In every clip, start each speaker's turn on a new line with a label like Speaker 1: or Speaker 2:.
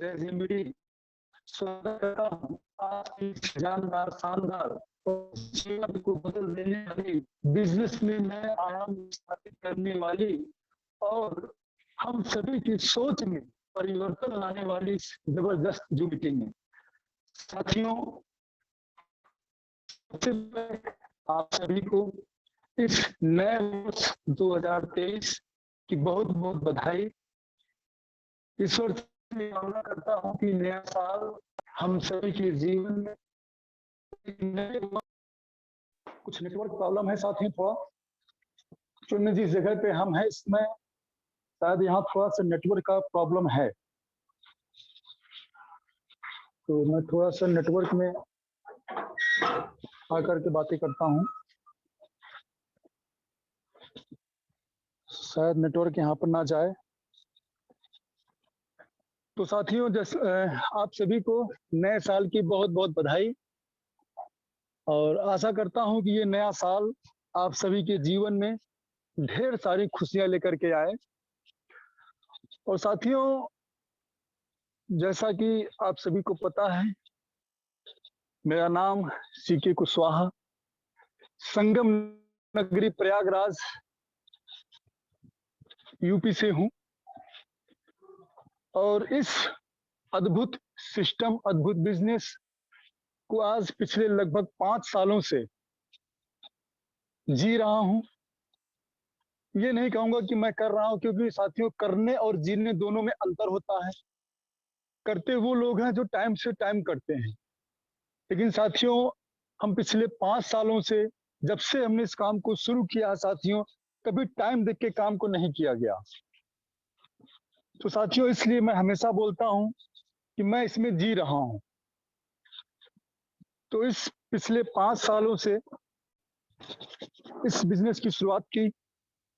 Speaker 1: जैसी मेरी स्वागत करता हूँ आज की इस जानदार शानदार और जीवन को बदल देने वाली बिजनेस में नए आयाम स्थापित करने वाली और हम सभी की सोच में परिवर्तन लाने वाली इस जबरदस्त जो मीटिंग है। साथियों, सबसे पहले आप सभी को इस नए वर्ष 2023 की बहुत बहुत बधाई। ईश्वर से कामना करता हूँ कि नया साल हम सभी के जीवन में नए कुछ नेटवर्क प्रॉब्लम है साथियों, थोड़ा चुनने जिस जगह पे हम हैं इसमें शायद यहाँ थोड़ा सा नेटवर्क का प्रॉब्लम है, तो मैं थोड़ा सा नेटवर्क में आकर के बातें करता हूँ। शायद नेटवर्क यहाँ पर ना जाए। तो साथियों, आप सभी को नए साल की बहुत बहुत बधाई और आशा करता हूं कि ये नया साल आप सभी के जीवन में ढेर सारी खुशियां लेकर के आए। और साथियों, जैसा कि आप सभी को पता है, मेरा नाम सीके कुशवाहा, संगम नगरी प्रयागराज यूपी से हूं और इस अद्भुत सिस्टम, अद्भुत बिजनेस को आज पिछले लगभग 5 सालों से जी रहा हूं। ये नहीं कहूंगा कि मैं कर रहा हूं, क्योंकि साथियों करने और जीने दोनों में अंतर होता है। करते वो लोग हैं जो टाइम से टाइम करते हैं, लेकिन साथियों हम पिछले 5 सालों से जब से हमने इस काम को शुरू किया साथियों, कभी टाइम देख के काम को नहीं किया गया। तो साथियों इसलिए मैं हमेशा बोलता हूं कि मैं इसमें जी रहा हूं। तो इस पिछले 5 सालों से इस बिजनेस की शुरुआत की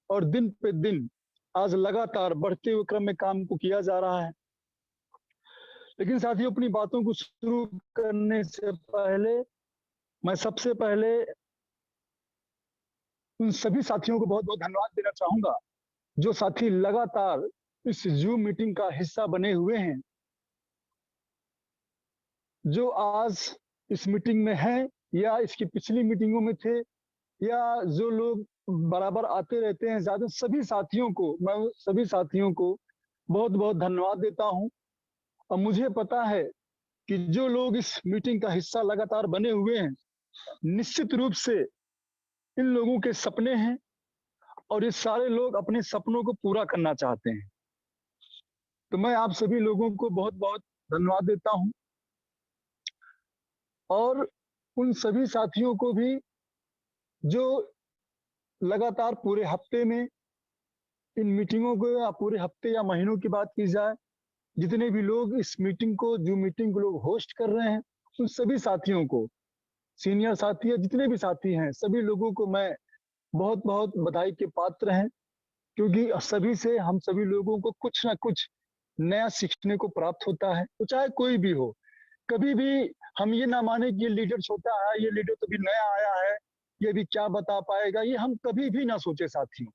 Speaker 1: और दिन पे दिन आज लगातार बढ़ते हुए क्रम में काम को किया जा रहा है। लेकिन साथियों, अपनी बातों को शुरू करने से पहले मैं सबसे पहले उन सभी साथियों को बहुत बहुत धन्यवाद देना चाहूंगा जो साथी लगातार इस जूम मीटिंग का हिस्सा बने हुए हैं, जो आज इस मीटिंग में हैं या इसकी पिछली मीटिंगों में थे, या जो लोग बराबर आते रहते हैं। ज्यादा सभी साथियों को मैं बहुत बहुत धन्यवाद देता हूं। और मुझे पता है कि जो लोग इस मीटिंग का हिस्सा लगातार बने हुए हैं, निश्चित रूप से इन लोगों के सपने हैं और ये सारे लोग अपने सपनों को पूरा करना चाहते हैं। तो मैं आप सभी लोगों को बहुत बहुत धन्यवाद देता हूं और उन सभी साथियों को भी जो लगातार पूरे हफ्ते में इन मीटिंगों को, या पूरे हफ्ते या महीनों की बात की जाए, जितने भी लोग इस मीटिंग को, जो मीटिंग को लोग होस्ट कर रहे हैं, उन सभी साथियों को, सीनियर साथी या जितने भी साथी हैं, सभी लोगों को मैं बहुत बहुत बधाई के पात्र हैं, क्योंकि सभी से हम सभी लोगों को कुछ ना कुछ नया सीखने को प्राप्त होता है। तो चाहे कोई भी हो, कभी भी हम ये ना माने कि ये लीडर छोटा है, ये लीडर तो भी नया आया है, ये भी क्या बता पाएगा, ये हम कभी भी ना सोचे साथियों,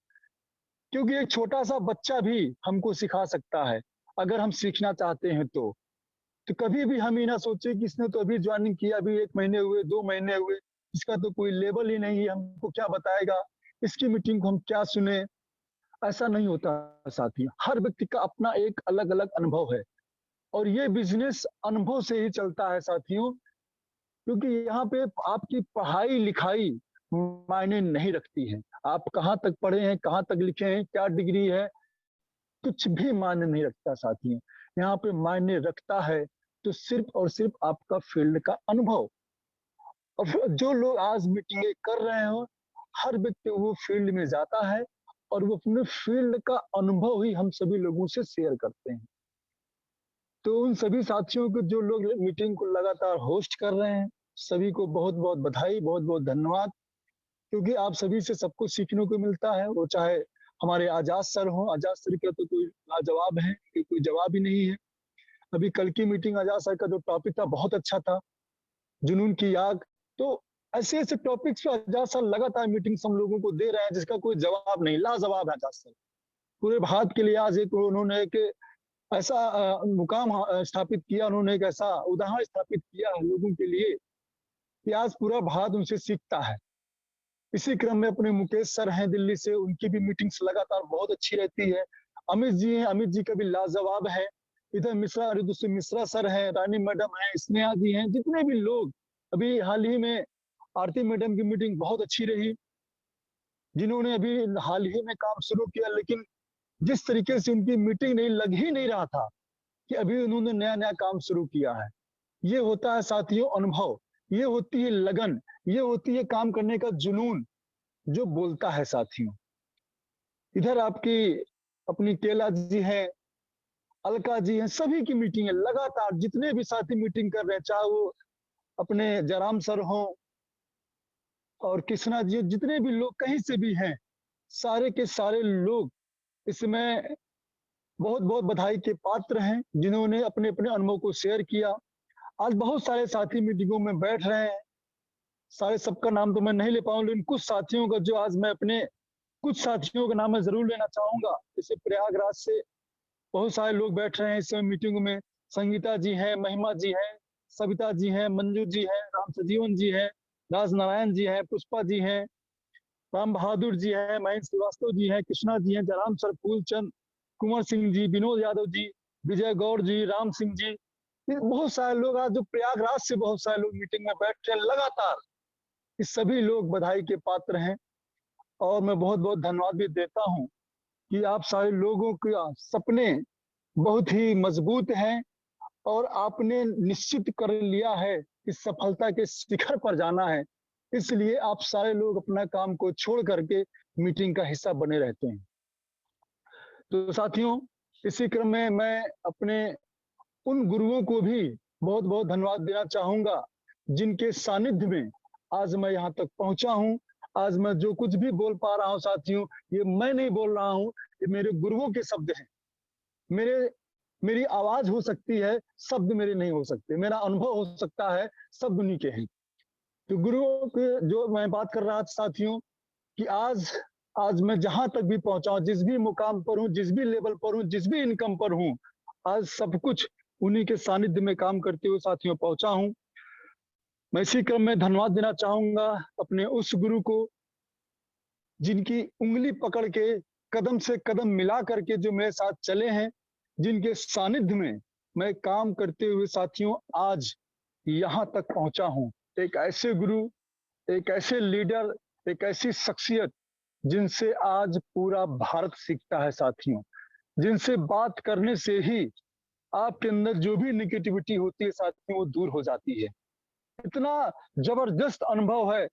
Speaker 1: क्योंकि एक छोटा सा बच्चा भी हमको सिखा सकता है अगर हम सीखना चाहते हैं। तो कभी भी हम ये ना सोचे कि इसने तो अभी ज्वाइनिंग किया, अभी 1 महीने हुए, 2 महीने हुए, इसका तो कोई लेवल ही नहीं है, हमको क्या बताएगा, इसकी मीटिंग को हम क्या सुने। ऐसा नहीं होता साथियों, हर व्यक्ति का अपना एक अलग अलग अनुभव है और ये बिजनेस अनुभव से ही चलता है साथियों, क्योंकि यहाँ पे आपकी पढ़ाई लिखाई मायने नहीं रखती है। आप कहाँ तक पढ़े हैं, कहाँ तक लिखे हैं, क्या डिग्री है, कुछ भी मायने नहीं रखता साथियों। यहाँ पे मायने रखता है तो सिर्फ और सिर्फ आपका फील्ड का अनुभव। और जो लोग आज मीटिंगें कर रहे हो, हर व्यक्ति वो फील्ड में जाता है और वो अपने फील्ड का अनुभव ही हम सभी लोगों से शेयर करते हैं। तो उन सभी साथियों को, जो लोग मीटिंग को लगातार होस्ट कर रहे हैं, सभी को बहुत बहुत बधाई, बहुत बहुत धन्यवाद, क्योंकि आप सभी से सबको सीखने को मिलता है। वो चाहे हमारे आजाद सर हो, आजाद सर का तो कोई लाजवाब है कि कोई जवाब ही नहीं है। अभी कल की मीटिंग आजाद सर का जो टॉपिक था बहुत अच्छा था, जुनून की आग। तो ऐसे ऐसे टॉपिक्स पे आजाद सर लगातार मीटिंग्स हम लोगों को दे रहे हैं, जिसका कोई जवाब नहीं, लाजवाब है आजाद सर। पूरे भारत के लिए आज एक उन्होंने एक ऐसा मुकाम स्थापित किया, उन्होंने एक ऐसा उदाहरण स्थापित किया है लोगों के लिए कि आज पूरा भारत उनसे सीखता है। इसी क्रम में अपने मुकेश सर हैं दिल्ली से, उनकी भी मीटिंग्स लगातार बहुत अच्छी रहती है। अमित जी हैं, अमित जी का भी लाजवाब है। इधर मिश्रा, दूसरे मिश्रा सर हैं, रानी मैडम हैं, स्नेहा जी हैं, जितने भी लोग, अभी हाल ही में आरती मैडम की मीटिंग बहुत अच्छी रही, जिन्होंने अभी हाल ही में काम शुरू किया, लेकिन जिस तरीके से उनकी मीटिंग नहीं लग ही नहीं रहा था कि अभी उन्होंने नया नया काम शुरू किया है। ये होता है साथियों अनुभव, ये होती है लगन, ये होती है काम करने का जुनून जो बोलता है साथियों। इधर आपकी अपनी केला जी हैं, अलका जी हैं, सभी की मीटिंग है लगातार, जितने भी साथी मीटिंग कर रहे हैं, चाहे वो अपने जयराम सर हों और कृष्णा जी, जितने भी लोग कहीं से भी हैं, सारे के सारे लोग इसमें बहुत बहुत बधाई के पात्र हैं, जिन्होंने अपने अपने अनुभव को शेयर किया। आज बहुत सारे साथी मीटिंगों में बैठ रहे हैं, सारे सबका नाम तो मैं नहीं ले पाऊंगा, लेकिन कुछ साथियों का जो आज मैं अपने कुछ साथियों का नाम मैं जरूर लेना चाहूंगा। जैसे प्रयागराज से बहुत सारे लोग बैठ रहे हैं इस समय मीटिंग में। संगीता जी हैं, महिमा जी हैं, सविता जी हैं, मंजू जी हैं, राम सजीवन जी हैं, राज नारायण जी हैं, पुष्पा जी हैं, राम बहादुर जी हैं, महेंद्र श्रीवास्तव जी हैं, कृष्णा जी हैं, जयराम सर, फूलचंद, कुंवर सिंह जी, विनोद यादव जी, विजय गौड़ जी, राम सिंह जी, बहुत सारे लोग आज जो प्रयागराज से बहुत सारे लोग मीटिंग में बैठ रहे हैं लगातार। इस सभी लोग बधाई के पात्र हैं और मैं बहुत बहुत धन्यवाद भी देता हूं कि आप सारे लोगों के सपने बहुत ही मजबूत हैं और आपने निश्चित कर लिया है कि सफलता के शिखर पर जाना है, इसलिए आप सारे लोग अपना काम को छोड़ करके मीटिंग का हिस्सा बने रहते हैं। तो साथियों, इसी क्रम में मैं अपने उन गुरुओं को भी बहुत बहुत धन्यवाद देना चाहूंगा, जिनके सानिध्य में आज मैं यहाँ तक पहुंचा हूँ। आज मैं जो कुछ भी बोल पा रहा हूँ साथियों, ये मैं नहीं बोल रहा हूँ, ये मेरे गुरुओं के शब्द हैं। मेरी आवाज हो सकती है, शब्द मेरे नहीं हो सकते, मेरा अनुभव हो सकता है, शब्द उन्हीं के हैं। तो गुरुओं के जो मैं बात कर रहा था साथियों, कि आज आज मैं जहां तक भी पहुंचा हूं, जिस भी मुकाम पर हूं, जिस भी लेवल पर हूं, जिस भी इनकम पर हूं, आज सब कुछ उन्हीं के सानिध्य में काम करते हुए साथियों पहुंचा हूं। मैं इसी क्रम में धन्यवाद देना चाहूंगा अपने उस गुरु को, जिनकी उंगली पकड़ के कदम से कदम मिला करके जो मेरे साथ चले हैं, जिनके सानिध्य में मैं काम करते हुए साथियों आज यहाँ तक पहुंचा हूं। एक ऐसे गुरु, एक ऐसे लीडर, एक ऐसी शख्सियत जिनसे आज पूरा भारत सीखता है साथियों, जिनसे बात करने से ही आपके अंदर जो भी निगेटिविटी होती है साथियों वो दूर हो जाती है। इतना जबरदस्त अनुभव है।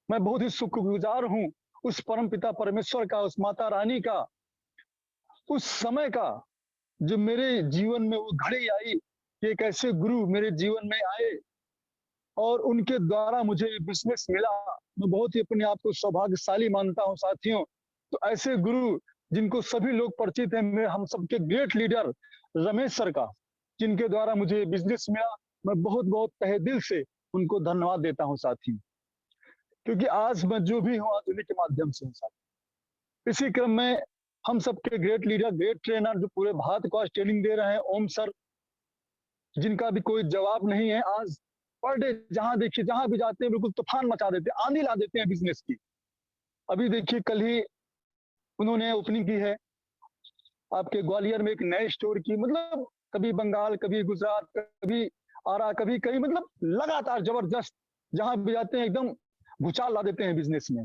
Speaker 1: मैं बहुत ही शुक्रगुजार हूं उस परम पिता परमेश्वर का, उस माता रानी का, उस समय का जो मेरे जीवन में वो घड़ी आई कि एक ऐसे गुरु मेरे जीवन में आए और उनके द्वारा मुझे बिजनेस मिला। मैं बहुत ही अपने आप को सौभाग्यशाली मानता हूं साथियों। तो ऐसे गुरु जिनको सभी लोग परिचित हैं, हम सबके ग्रेट लीडर रमेश सर का, जिनके द्वारा मुझे बिजनेस मिला, मैं बहुत बहुत तहे दिल से उनको धन्यवाद देता हूं साथी, क्योंकि आज मैं जो भी हूँ आज उन्हीं के माध्यम से हूँ साथी। इसी क्रम में हम सबके ग्रेट लीडर, ग्रेट ट्रेनर जो पूरे भारत को आज ट्रेनिंग दे रहे हैं, ओम सर, जिनका भी कोई जवाब नहीं है। आज पर डे जहां देखिए, जहां भी जाते हैं बिल्कुल तूफान मचा देते हैं, आंधी ला देते हैं बिजनेस की। अभी देखिए कल ही उन्होंने ओपनिंग की है आपके ग्वालियर में एक नए स्टोर की, मतलब कभी बंगाल, कभी गुजरात, कभी आरा, कभी कहीं, मतलब लगातार जबरदस्त जहां भी जाते हैं एकदम भूचाल ला देते हैं बिजनेस में।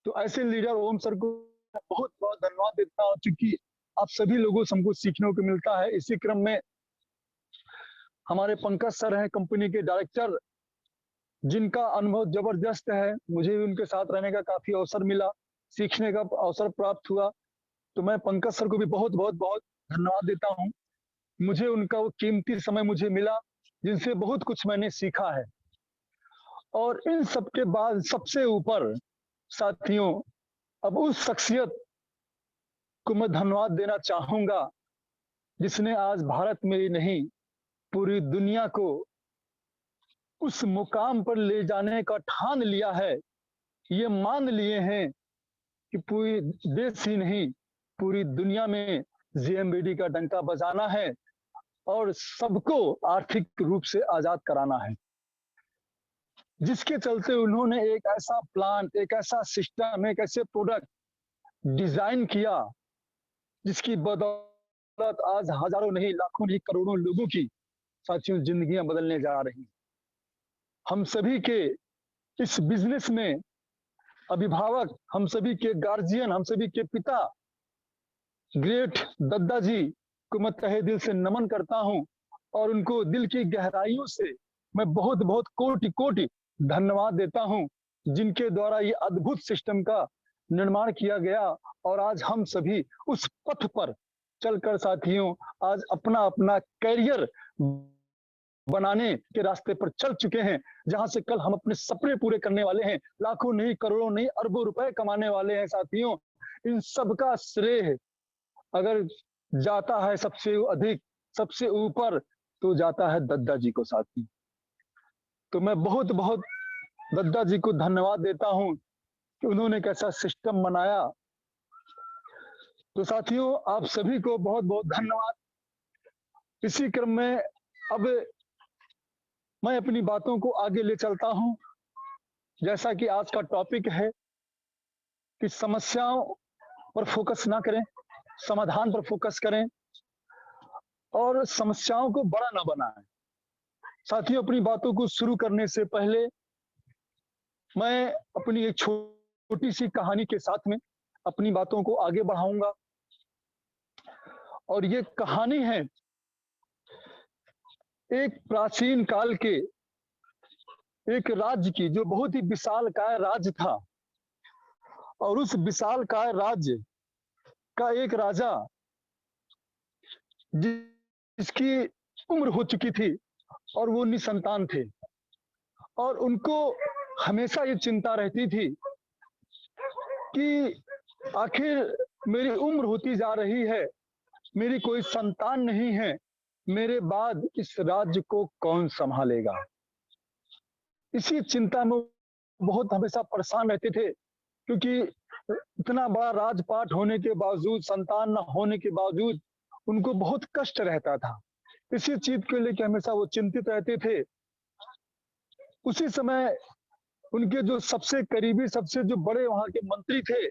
Speaker 1: तो ऐसे लीडर ओम सर को बहुत बहुत धन्यवाद देता हूँ, क्योंकि आप सभी लोगों से हमको सीखने को मिलता है। इसी क्रम में हमारे पंकज सर हैं कंपनी के डायरेक्टर, जिनका अनुभव जबरदस्त है, मुझे भी उनके साथ रहने का काफी अवसर मिला, सीखने का अवसर प्राप्त हुआ। तो मैं पंकज सर को भी बहुत बहुत बहुत धन्यवाद देता हूँ। मुझे उनका वो कीमती समय मुझे मिला, जिनसे बहुत कुछ मैंने सीखा है। और इन सब के बाद सबसे ऊपर साथियों, अब उस शख्सियत को मैं धन्यवाद देना चाहूंगा, जिसने आज भारत में ही नहीं पूरी दुनिया को उस मुकाम पर ले जाने का ठान लिया है। ये मान लिए हैं कि पूरी देश ही नहीं पूरी दुनिया में जीएमबीडी का डंका बजाना है और सबको आर्थिक रूप से आजाद कराना है, जिसके चलते उन्होंने एक ऐसा प्लान, एक ऐसा सिस्टम, एक ऐसे प्रोडक्ट डिजाइन किया जिसकी बदौलत आज हजारों नहीं, लाखों नहीं, करोड़ों लोगों की साथियों जिंदगियां बदलने जा रही। हम सभी के इस बिजनेस में अभिभावक, हम सभी के गार्जियन, हम सभी के पिता ग्रेट दद्दा जी को मैं तहे दिल से नमन करता हूं और उनको दिल की गहराइयों से मैं बहुत बहुत कोटि कोटि धन्यवाद देता हूं, जिनके द्वारा ये अद्भुत सिस्टम का निर्माण किया गया और आज हम सभी उस पथ पर चलकर साथियों आज अपना अपना करियर बनाने के रास्ते पर चल चुके हैं, जहां से कल हम अपने सपने पूरे करने वाले हैं, लाखों नहीं, करोड़ों नहीं, अरबों रुपए कमाने वाले हैं साथियों। इन सब का श्रेय अगर जाता है सबसे अधिक, सबसे ऊपर, तो जाता है दद्दा जी को साथी। तो मैं बहुत बहुत दद्दा जी को धन्यवाद देता हूं कि उन्होंने एक ऐसा सिस्टम बनाया। तो साथियों आप सभी को बहुत बहुत धन्यवाद। इसी क्रम में अब मैं अपनी बातों को आगे ले चलता हूं। जैसा कि आज का टॉपिक है कि समस्याओं पर फोकस ना करें, समाधान पर फोकस करें और समस्याओं को बड़ा ना बनाएं। साथियों अपनी बातों को शुरू करने से पहले मैं अपनी एक छोटी सी कहानी के साथ में अपनी बातों को आगे बढ़ाऊंगा। और ये कहानी है एक प्राचीन काल के एक राज्य की, जो बहुत ही विशालकाय राज्य था। और उस विशालकाय राज्य का एक राजा, जिसकी उम्र हो चुकी थी और वो निसंतान थे, और उनको हमेशा ये चिंता रहती थी कि आखिर मेरी उम्र होती जा रही है, मेरी कोई संतान नहीं है, मेरे बाद इस राज्य को कौन संभालेगा। इसी चिंता में बहुत हमेशा परेशान रहते थे, क्योंकि इतना बड़ा राजपाट होने के बावजूद, संतान न होने के बावजूद उनको बहुत कष्ट रहता था। इसी चीज को लेकर हमेशा वो चिंतित रहते थे। उसी समय उनके जो सबसे करीबी, सबसे जो बड़े वहां के मंत्री थे,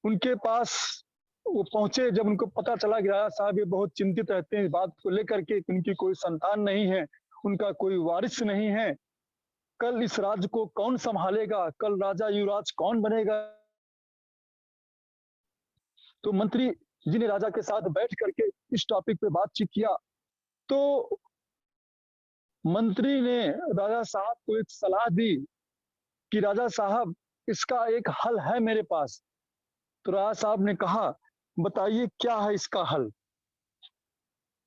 Speaker 1: उनके पास वो पहुंचे। जब उनको पता चला कि राजा साहब ये बहुत चिंतित रहते हैं इस बात को लेकर के, उनकी कोई संतान नहीं है, उनका कोई वारिस नहीं है, कल इस राज्य को कौन संभालेगा, कल राजा युवराज कौन बनेगा। तो मंत्री जी ने राजा के साथ बैठ करके इस टॉपिक पे बातचीत किया। तो मंत्री ने राजा साहब को एक सलाह दी कि राजा साहब इसका एक हल है मेरे पास। तो राजा साहब ने कहा बताइए क्या है इसका हल।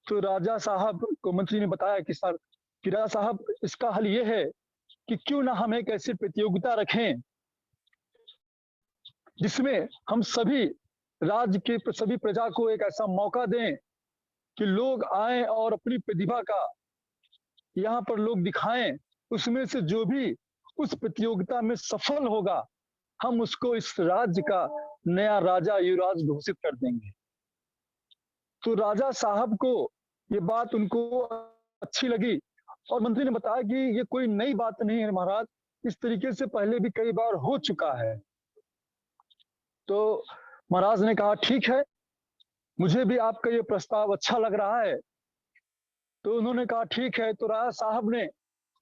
Speaker 1: तो राजा साहब को मंत्री ने बताया कि सर, कि राजा साहब इसका हल ये है कि क्यों ना हम एक ऐसी प्रतियोगिता रखें जिसमें हम सभी राज्य के सभी प्रजा को एक ऐसा मौका दें कि लोग आए और अपनी प्रतिभा का यहाँ पर लोग दिखाएं। उसमें से जो भी उस प्रतियोगिता में सफल होगा, हम उसको इस राज्य का नया राजा युवराज घोषित कर देंगे। तो राजा साहब को ये बात उनको अच्छी लगी और मंत्री ने बताया कि ये कोई नई बात नहीं है महाराज, इस तरीके से पहले भी कई बार हो चुका है। तो महाराज ने कहा ठीक है, मुझे भी आपका ये प्रस्ताव अच्छा लग रहा है। तो उन्होंने कहा ठीक है। तो राजा साहब ने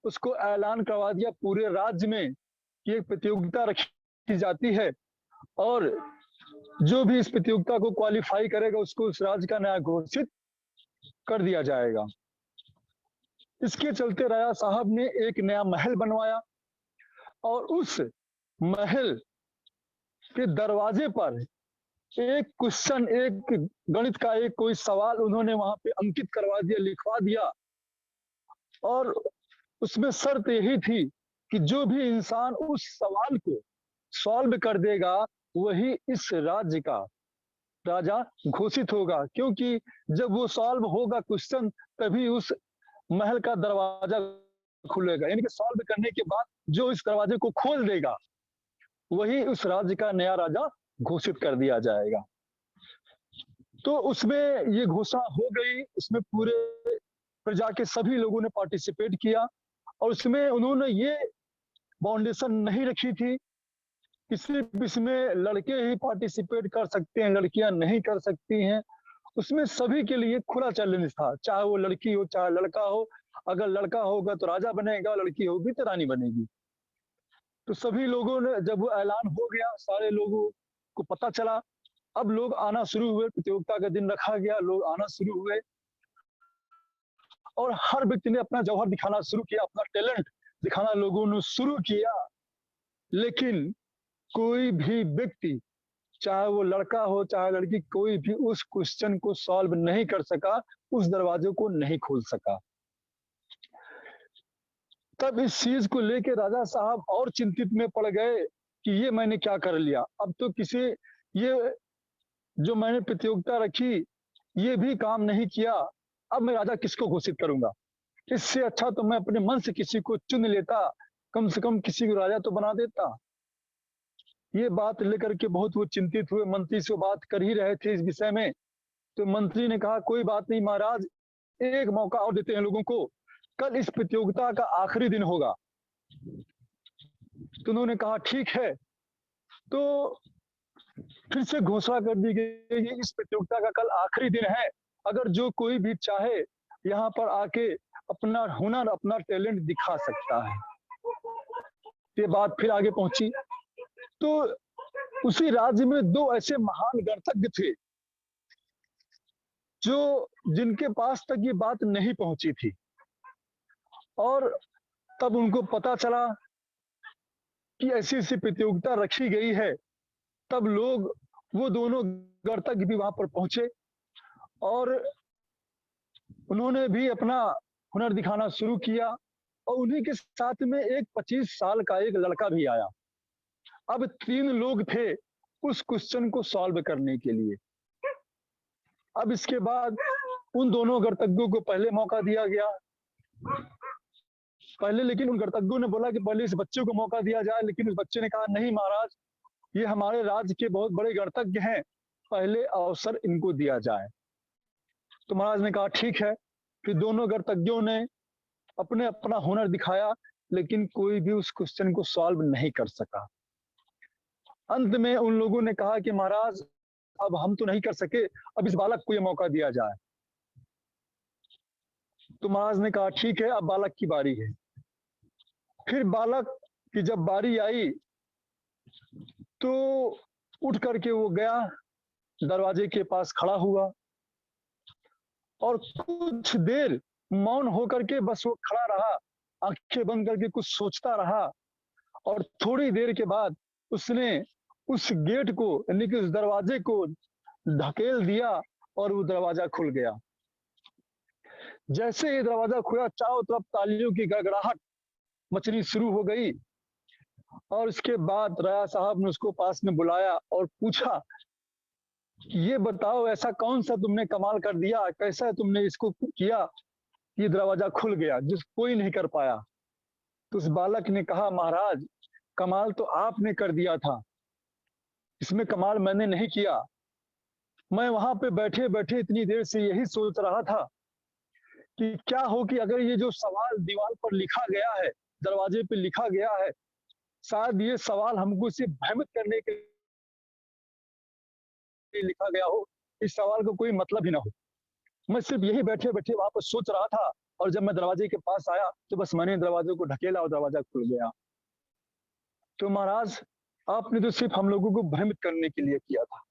Speaker 1: उसको ऐलान करवा दिया पूरे राज्य में कि एक प्रतियोगिता रखी जाती है और जो भी इस प्रतियोगिता को क्वालिफाई करेगा उसको उस राज्य का नया घोषित कर दिया जाएगा। इसके चलते राजा साहब ने एक नया महल बनवाया और उस महल के दरवाजे पर एक क्वेश्चन, एक गणित का एक कोई सवाल उन्होंने वहां पे अंकित करवा दिया, लिखवा दिया। और उसमें शर्त यही थी कि जो भी इंसान उस सवाल को सॉल्व कर देगा वही इस राज्य का राजा घोषित होगा, क्योंकि जब वो सॉल्व होगा क्वेश्चन तभी उस महल का दरवाजा खुलेगा। यानी कि सॉल्व करने के बाद जो इस दरवाजे को खोल देगा वही उस राज्य का नया राजा घोषित कर दिया जाएगा। तो उसमें ये घोषणा हो गई, उसमें पूरे प्रजा के सभी लोगों ने पार्टिसिपेट किया और उसमें उन्होंने ये बाउंडेशन नहीं रखी थी कि सिर्फ इसमें लड़के ही पार्टिसिपेट कर सकते हैं, लड़कियां नहीं कर सकती हैं। उसमें सभी के लिए खुला चैलेंज था, चाहे वो लड़की हो चाहे लड़का हो। अगर लड़का होगा तो राजा बनेगा, लड़की होगी तो रानी बनेगी। तो सभी लोगों ने, जब वो ऐलान हो गया, सारे लोगों को पता चला, अब लोग आना शुरू हुए। प्रतियोगिता का दिन रखा गया, लोग आना शुरू हुए और हर व्यक्ति ने अपना जौहर दिखाना शुरू किया, अपना टैलेंट दिखाना लोगों ने शुरू किया। लेकिन कोई भी व्यक्ति, चाहे वो लड़का हो चाहे लड़की, कोई भी उस क्वेश्चन को सॉल्व नहीं कर सका, उस दरवाजे को नहीं खोल सका। तब इस चीज को लेके राजा साहब और चिंतित में पड़ गए कि ये मैंने क्या कर लिया। अब तो किसी, ये जो मैंने प्रतियोगिता रखी ये भी काम नहीं किया, अब मैं राजा किसको घोषित करूंगा। इससे अच्छा तो मैं अपने मन से किसी को चुन लेता, कम से कम किसी को राजा तो बना देता। ये बात लेकर के बहुत वो चिंतित हुए, मंत्री से बात कर ही रहे थे इस विषय में। तो मंत्री ने कहा कोई बात नहीं महाराज, एक मौका और देते हैं लोगों को, कल इस प्रतियोगिता का आखिरी दिन होगा। तो उन्होंने कहा ठीक है। तो फिर से घोषणा कर दी गई कि इस प्रतियोगिता का कल आखिरी दिन है, अगर जो कोई भी चाहे यहाँ पर आके अपना हुनर, अपना टैलेंट दिखा सकता है। ये बात फिर आगे पहुंची तो उसी राज्य में दो ऐसे महान गणतज्ञ थे जो, जिनके पास तक ये बात नहीं पहुंची थी। और तब उनको पता चला कि ऐसी ऐसी प्रतियोगिता रखी गई है। तब लोग, वो दोनों गणतज्ञ भी वहां पर पहुंचे और उन्होंने भी अपना हुनर दिखाना शुरू किया। और उन्हीं के साथ में एक 25 साल का एक लड़का भी आया। अब 3 लोग थे उस क्वेश्चन को सॉल्व करने के लिए। अब इसके बाद उन दोनों गणतज्ञों को पहले मौका दिया गया। पहले लेकिन उन गणतज्ञों ने बोला कि पहले इस बच्चे को मौका दिया जाए, लेकिन उस बच्चे ने कहा नहीं महाराज, ये हमारे राज्य के बहुत बड़े गणतज्ञ हैं, पहले अवसर इनको दिया जाए। तो महाराज ने कहा ठीक है। फिर दोनों गणतज्ञों ने अपने अपना हुनर दिखाया, लेकिन कोई भी उस क्वेश्चन को सॉल्व नहीं कर सका। अंत में उन लोगों ने कहा कि महाराज अब हम तो नहीं कर सके, अब इस बालक को यह मौका दिया जाए। तो महाराज ने कहा ठीक है, अब बालक की बारी है। फिर बालक की जब बारी आई तो उठ करके वो गया, दरवाजे के पास खड़ा हुआ और कुछ देर मौन होकर के बस वो खड़ा रहा, आंखें बंद करके कुछ सोचता रहा। और थोड़ी देर के बाद उसने उस गेट को, यानी कि उस दरवाजे को ढकेल दिया और वो दरवाजा खुल गया। जैसे ये दरवाजा खुला, चारों तरफ तालियों की गड़गड़ाहट मचनी शुरू हो गई। और इसके बाद राजा साहब ने उसको पास में बुलाया और पूछा ये बताओ ऐसा कौन सा तुमने कमाल कर दिया, कैसा तुमने इसको किया, ये दरवाजा खुल गया जिस कोई नहीं कर पाया। तो उस बालक ने कहा महाराज कमाल तो आपने कर दिया था, इसमें कमाल मैंने नहीं किया। मैं वहां पे बैठे बैठे इतनी देर से यही सोच रहा था कि क्या हो कि अगर ये जो सवाल दीवार पर लिखा गया है, दरवाजे पे लिखा गया है, शायद ये सवाल हमको सिर्फ भ्रमित करने के लिए लिखा गया हो, इस सवाल का कोई मतलब ही ना हो। मैं सिर्फ यही बैठे बैठे वहां पर सोच रहा था और जब मैं दरवाजे के पास आया तो बस मैंने दरवाजे को ढकेला और दरवाजा खुल गया। तो महाराज आपने तो सिर्फ हम लोगों को भ्रमित करने के लिए किया था।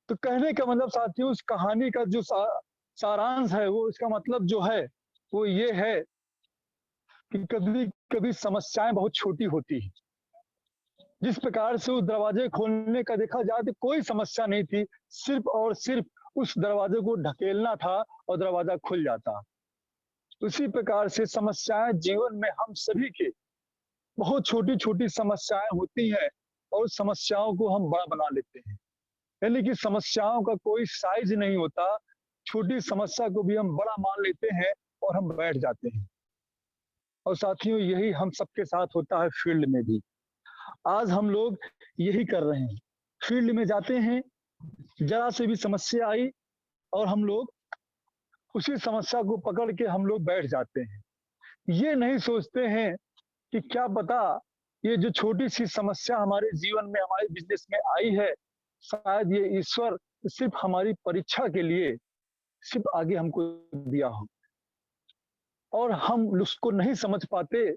Speaker 1: तो कहने का मतलब साथियों, उस कहानी का जो सारांश है, वो इसका मतलब जो है वो ये है कि कभी कभी समस्याएं बहुत छोटी होती है। जिस प्रकार से उस दरवाजे खोलने का देखा जाए तो कोई समस्या नहीं थी, सिर्फ और सिर्फ उस दरवाजे को ढकेलना था और दरवाजा खुल जाता। उसी प्रकार से समस्याएं जीवन में हम सभी के, बहुत छोटी छोटी समस्याएं होती हैं और समस्याओं को हम बड़ा बना लेते हैं। यानी कि समस्याओं का कोई साइज नहीं होता, छोटी समस्या को भी हम बड़ा मान लेते हैं और हम बैठ जाते हैं। और साथियों यही हम सबके साथ होता है फील्ड में भी। आज हम लोग यही कर रहे हैं, फील्ड में जाते हैं जरा से भी समस्या आई और हम लोग उसी समस्या को पकड़ के हम लोग बैठ जाते हैं। ये नहीं सोचते हैं कि क्या पता ये जो छोटी सी समस्या हमारे जीवन में, हमारे बिजनेस में आई है, शायद ये ईश्वर सिर्फ हमारी परीक्षा के लिए सिर्फ आगे हमको दिया हो, और हम उसको नहीं समझ पाते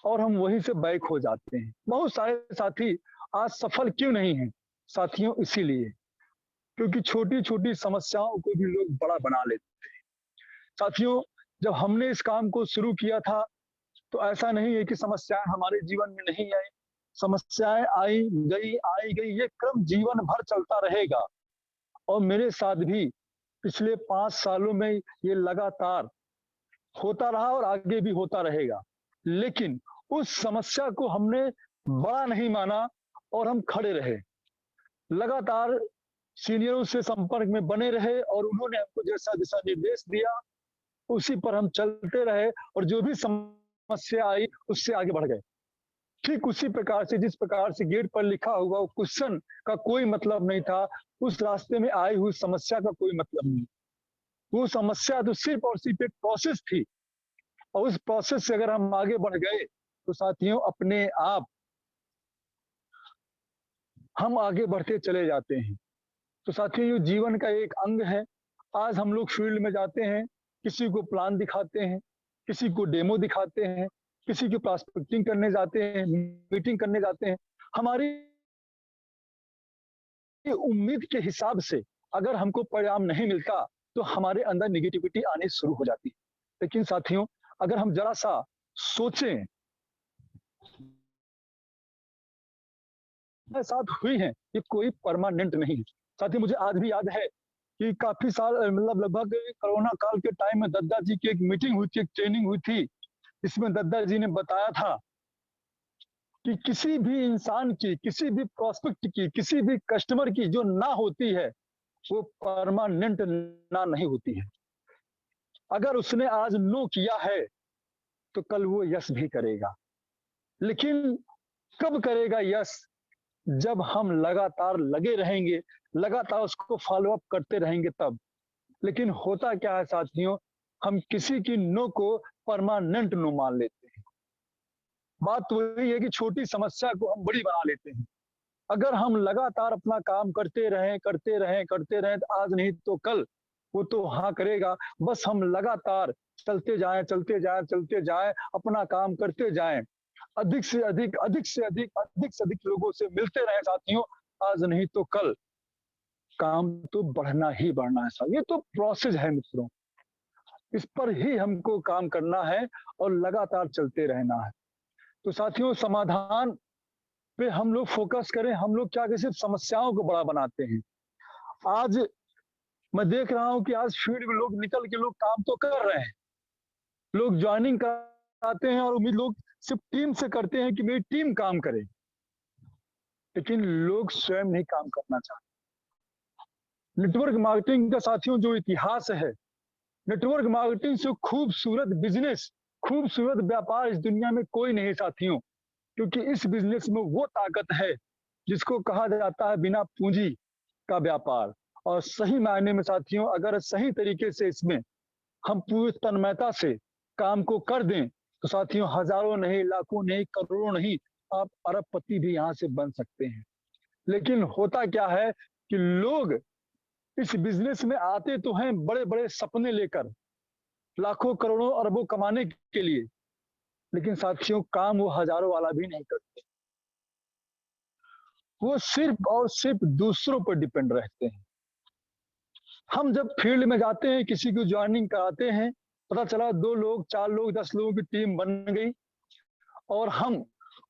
Speaker 1: और हम वहीं से बैक हो जाते हैं। बहुत सारे साथी आज सफल क्यों नहीं हैं साथियों? इसीलिए क्योंकि छोटी छोटी समस्याओं को भी लोग बड़ा बना लेते हैं। साथियों, जब हमने इस काम को शुरू किया था तो ऐसा नहीं है कि समस्याएं हमारे जीवन में नहीं आई। समस्याएं आई गई, ये क्रम जीवन भर चलता रहेगा। और मेरे साथ भी पिछले 5 सालों में ये लगातार होता रहा और आगे भी होता रहेगा। लेकिन उस समस्या को हमने बड़ा नहीं माना और हम खड़े रहे, लगातार सीनियरों से संपर्क में बने रहे और उन्होंने हमको जैसा दिशा निर्देश दिया उसी पर हम चलते रहे, और जो भी समस्या आई उससे आगे बढ़ गए। ठीक उसी प्रकार से जिस प्रकार से गेट पर लिखा हुआ वो क्वेश्चन का कोई मतलब नहीं था, उस रास्ते में आई हुई समस्या का कोई मतलब नहीं। वो समस्या तो सिर्फ और सिर्फ एक प्रोसेस थी, और उस प्रोसेस से अगर हम आगे बढ़ गए तो साथियों अपने आप हम आगे बढ़ते चले जाते हैं। तो साथियों ये जीवन का एक अंग है। आज हम लोग फील्ड में जाते हैं, किसी को प्लान दिखाते हैं, किसी को डेमो दिखाते हैं, किसी की प्रॉस्पेक्टिंग करने जाते हैं, मीटिंग करने जाते हैं। हमारी उम्मीद के हिसाब से अगर हमको परिणाम नहीं मिलता तो हमारे अंदर निगेटिविटी आनी शुरू हो जाती है। लेकिन साथियों अगर हम जरा सा सोचें, साथ हुई है, ये कोई परमानेंट नहीं है। साथियों मुझे आज भी याद है कि काफी साल मतलब लगभग कोरोना काल के टाइम में दद्दा जी की एक मीटिंग हुई थी, एक ट्रेनिंग हुई थी, जिसमें दद्दा जी ने बताया था कि किसी भी इंसान की, किसी भी प्रोस्पेक्ट की, किसी भी कस्टमर की जो ना होती है वो परमानेंट ना नहीं होती है। अगर उसने आज नो किया है तो कल वो यस भी करेगा। लेकिन कब करेगा यस? जब हम लगातार लगे रहेंगे, लगातार उसको फॉलो अप करते रहेंगे तब। लेकिन होता क्या है साथियों, हम किसी की नो को परमानेंट नो मान लेते हैं। बात तो वही है कि छोटी समस्या को हम बड़ी बना लेते हैं। अगर हम लगातार अपना काम करते रहें तो आज नहीं तो कल वो तो हाँ करेगा। बस हम लगातार चलते जाएं, अपना काम करते जाएं, अधिक से अधिक लोगों से मिलते रहें साथियों। आज नहीं तो कल काम तो बढ़ना ही बढ़ना है। ये तो प्रोसेस है मित्रों, इस पर ही हमको काम करना है और लगातार चलते रहना है। तो साथियों समाधान पे हम लोग फोकस करें। हम लोग क्या कि सिर्फ समस्याओं को बड़ा बनाते हैं। आज मैं देख रहा हूं कि आज फील्ड में लोग निकल के लोग काम तो कर रहे हैं, लोग ज्वाइनिंग कराते हैं और उम्मीद लोग सिर्फ टीम से करते हैं कि मेरी टीम काम करे, लेकिन लोग स्वयं नहीं काम करना चाहते। नेटवर्क मार्केटिंग का साथियों जो इतिहास है, नेटवर्क मार्केटिंग से खूबसूरत बिजनेस, खूबसूरत व्यापार इस दुनिया में कोई नहीं साथियों। क्योंकि इस बिजनेस में वो ताकत है जिसको कहा जाता है बिना पूंजी का व्यापार। और सही मायने में साथियों अगर सही तरीके से इसमें हम पूरी तन्मयता से काम को कर दें तो साथियों हजारों नहीं, लाखों नहीं, करोड़ों नहीं, आप अरबपति भी यहां से बन सकते हैं। लेकिन होता क्या है कि लोग इस बिजनेस में आते तो हैं बड़े बड़े सपने लेकर, लाखों करोड़ों अरबों कमाने के लिए, लेकिन साथियों काम वो हजारों वाला भी नहीं करते। वो सिर्फ और सिर्फ दूसरों पर डिपेंड रहते हैं। हम जब फील्ड में जाते हैं, किसी को ज्वाइनिंग कराते हैं, पता चला 2 लोग, 4 लोग, 10 लोगों की टीम बन गई और हम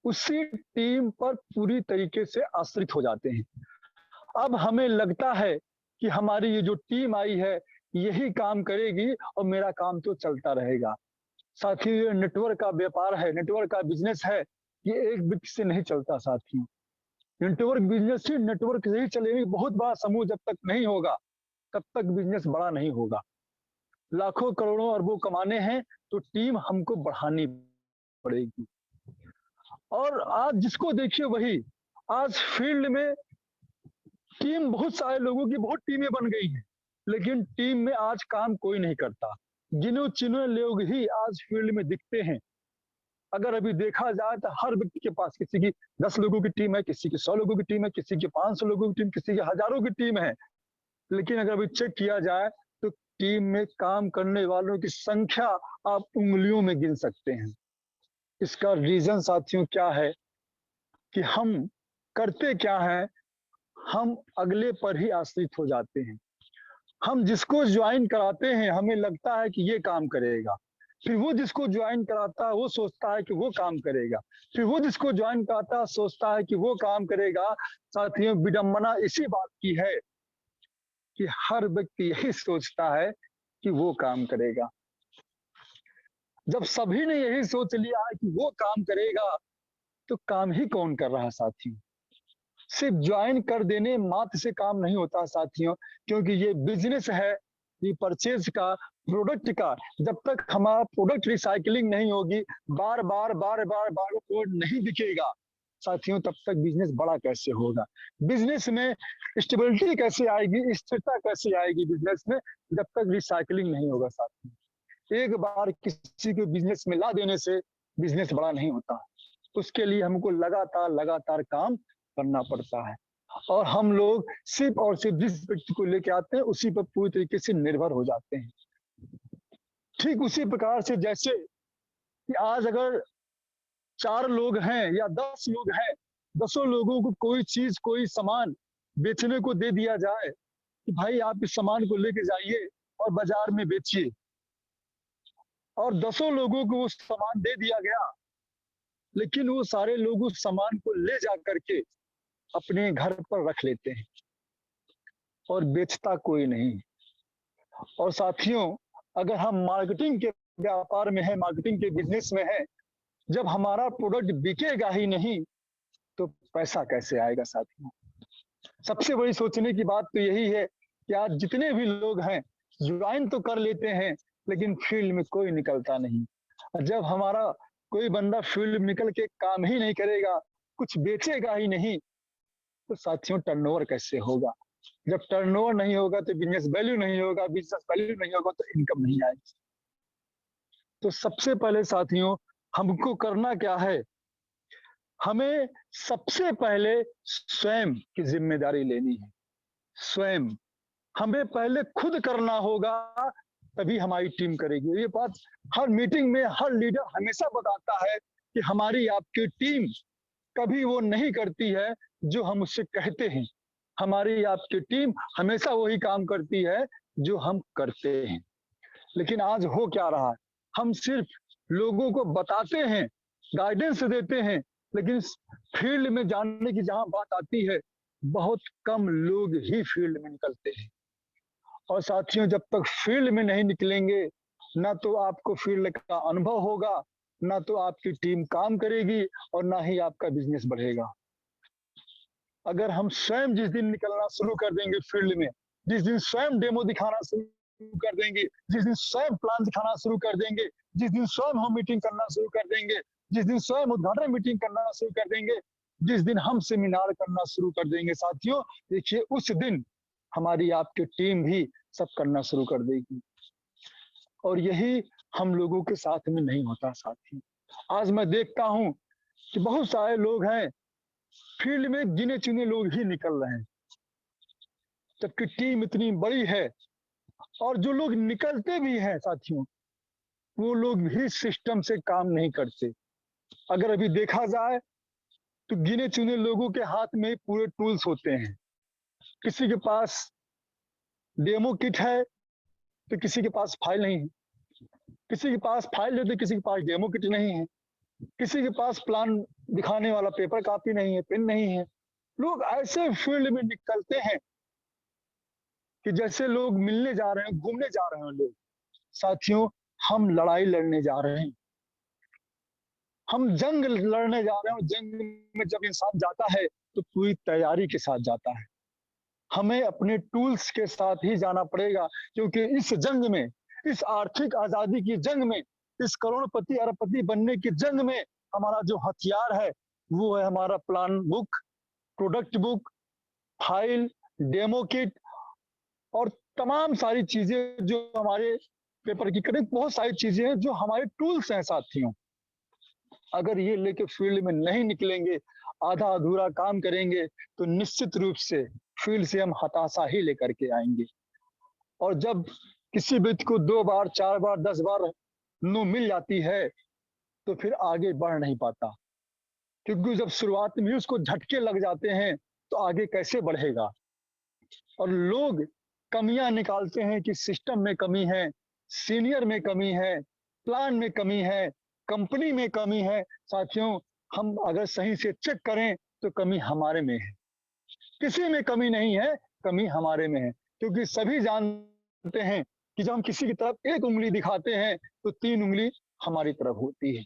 Speaker 1: उसी टीम पर पूरी तरीके से आश्रित हो जाते हैं। अब हमें लगता है कि हमारी ये जो टीम आई है यही काम करेगी और मेरा काम तो चलता रहेगा। साथियों ये नेटवर्क का व्यापार है, नेटवर्क का बिजनेस है, ये एक व्यक्ति से नहीं चलता साथियों। नेटवर्क बिजनेस सिर्फ नेटवर्क से ही चलेगी। बहुत बड़ा समूह जब तक नहीं होगा तब तक बिजनेस बड़ा नहीं होगा। लाखों करोड़ों अरबों कमाने हैं तो टीम हमको बढ़ानी पड़ेगी। और आज जिसको देखिए वही आज फील्ड में टीम बहुत सारे लोगों की बहुत टीमें बन गई हैं, लेकिन टीम में आज काम कोई नहीं करता। गिने चुने लोग ही आज फील्ड में दिखते हैं। अगर अभी देखा जाए तो हर व्यक्ति के पास किसी की 10 लोगों की टीम है, किसी की 100 लोगों की टीम है, किसी की 500 लोगों की टीम, किसी की हजारों की टीम है। लेकिन अगर अभी चेक किया जाए तो टीम में काम करने वालों की संख्या आप उंगलियों में गिन सकते हैं। इसका रीजन साथियों क्या है कि हम करते क्या है, हम अगले पर ही आश्रित हो जाते हैं। हम जिसको ज्वाइन कराते हैं हमें लगता है कि ये काम करेगा, फिर वो जिसको ज्वाइन कराता है वो सोचता है कि वो काम करेगा, फिर वो जिसको ज्वाइन कराता है सोचता है कि वो काम करेगा। साथियों, विडंबना इसी बात की है कि हर व्यक्ति यही सोचता है कि वो काम करेगा। जब सभी ने यही सोच लिया है कि वो काम करेगा, तो काम ही कौन कर रहा है साथियों? सिर्फ ज्वाइन कर देने मात्र से काम नहीं होता साथियों, क्योंकि ये बिजनेस है, ये परचेज का, प्रोडक्ट का। जब तक हमारा प्रोडक्ट रिसाइकलिंग नहीं होगी, बार बार कोड नहीं दिखेगा साथियों, तब तक बिजनेस बड़ा कैसे होगा? बिजनेस में स्टेबिलिटी कैसे आएगी, स्थिरता कैसे आएगी बिजनेस में, जब तक रिसाइकलिंग नहीं होगा साथियों। एक बार किसी को बिजनेस में ला देने से बिजनेस बड़ा नहीं होता, उसके लिए हमको लगातार लगातार काम करना पड़ता है। और हम लोग सिर्फ और सिर्फ जिस व्यक्ति को लेके आते हैं उसी पर पूरी तरीके से निर्भर हो जाते हैं। ठीक उसी प्रकार से जैसे कि आज अगर 4 लोग हैं या 10 लोग हैं, 10 लोगों को कोई चीज, कोई सामान बेचने को दे दिया जाए कि भाई आप इस सामान को लेके जाइए और बाजार में बेचिए, और 10 लोगों को वो सामान दे दिया गया, लेकिन वो सारे लोग उस सामान को ले जा करके अपने घर पर रख लेते हैं और बेचता कोई नहीं। और साथियों, अगर हम मार्केटिंग के व्यापार में है, मार्केटिंग के बिजनेस में है, जब हमारा प्रोडक्ट बिकेगा ही नहीं तो पैसा कैसे आएगा साथियों? सबसे बड़ी सोचने की बात तो यही है कि आज जितने भी लोग हैं ज्वाइन तो कर लेते हैं, लेकिन फील्ड में कोई निकलता नहीं। जब हमारा कोई बंदा फील्ड में निकल के काम ही नहीं करेगा, कुछ बेचेगा ही नहीं, तो साथियों टर्नओवर कैसे होगा? जब टर्नओवर नहीं होगा तो बिजनेस वैल्यू नहीं होगा, बिजनेस वैल्यू नहीं होगा तो इनकम नहीं आएगी। तो सबसे पहले साथियों, हमको करना क्या है? हमें सबसे पहले स्वयं की जिम्मेदारी लेनी है। स्वयं हमें पहले खुद करना होगा, तभी हमारी टीम करेगी। ये बात हर मीटिंग में हर लीडर हमेशा बताता है कि हमारी आपकी टीम कभी वो नहीं करती है जो हम उससे कहते हैं। हमारी आपकी टीम हमेशा वही काम करती है जो हम करते हैं। लेकिन आज हो क्या रहा है? हम सिर्फ लोगों को बताते हैं, गाइडेंस देते हैं, लेकिन फील्ड में जाने की जहां बात आती है, बहुत कम लोग ही फील्ड में निकलते हैं। और साथियों, जब तक फील्ड में नहीं निकलेंगे, ना तो आपको फील्ड का अनुभव होगा, ना तो आपकी टीम काम करेगी, और ना ही आपका बिजनेस बढ़ेगा। अगर हम स्वयं जिस दिन निकलना शुरू कर देंगे फील्ड में, जिस दिन स्वयं डेमो दिखाना शुरू कर देंगे, जिस दिन स्वयं प्लान दिखाना शुरू कर देंगे, जिस दिन स्वयं हम मीटिंग करना शुरू कर देंगे, जिस दिन स्वयं उद्घाटन मीटिंग करना शुरू कर देंगे, जिस दिन हम सेमिनार करना शुरू कर देंगे साथियों, देखिए उस दिन हमारी आपकी टीम भी सब करना शुरू कर देगी। और यही हम लोगों के साथ में नहीं होता साथी। आज मैं देखता हूं कि बहुत सारे लोग हैं, फील्ड में गिने चुने लोग ही निकल रहे हैं, जबकि टीम इतनी बड़ी है। और जो लोग निकलते भी हैं साथियों, वो लोग भी सिस्टम से काम नहीं करते। अगर अभी देखा जाए तो गिने चुने लोगों के हाथ में पूरे टूल्स होते हैं। किसी के पास डेमो किट है तो किसी के पास फाइल नहीं है, किसी के पास फाइल है तो किसी के पास डेमो किट नहीं है, किसी के पास प्लान दिखाने वाला पेपर कॉपी नहीं है, पेन नहीं है। लोग ऐसे फील्ड में निकलते हैं कि जैसे लोग मिलने जा रहे हैं, घूमने जा रहे हैं लोग। साथियों, हम लड़ाई लड़ने जा रहे हैं, हम जंग लड़ने जा रहे हैं। और जंग में जब इंसान जाता है तो पूरी तैयारी के साथ जाता है। हमें अपने टूल्स के साथ ही जाना पड़ेगा, क्योंकि इस जंग में, इस आर्थिक आजादी की जंग में, इस करोड़पति अरबपति बनने की जंग में हमारा जो हथियार है वो है हमारा plan book, product book, file, demo kit और तमाम सारी चीजें जो हमारे पेपर की कटिंग, बहुत सारी चीजें हैं जो हमारे टूल्स हैं साथियों। अगर ये लेके फील्ड में नहीं निकलेंगे, आधा अधूरा काम करेंगे, तो निश्चित रूप से फील्ड से हम हताशा ही लेकर के आएंगे। और जब किसी व्यक्ति को 2 बार 4 बार 10 बार नो मिल जाती है, तो फिर आगे बढ़ नहीं पाता, क्योंकि जब शुरुआत में ही उसको झटके लग जाते हैं तो आगे कैसे बढ़ेगा। और लोग कमियां निकालते हैं कि सिस्टम में कमी है, सीनियर में कमी है, प्लान में कमी है, कंपनी में कमी है। साथियों, हम अगर सही से चेक करें तो कमी हमारे में है, किसी में कमी नहीं है, कमी हमारे में है। क्योंकि सभी जानते हैं कि जब हम किसी की तरफ एक उंगली दिखाते हैं तो 3 उंगली हमारी तरफ होती है।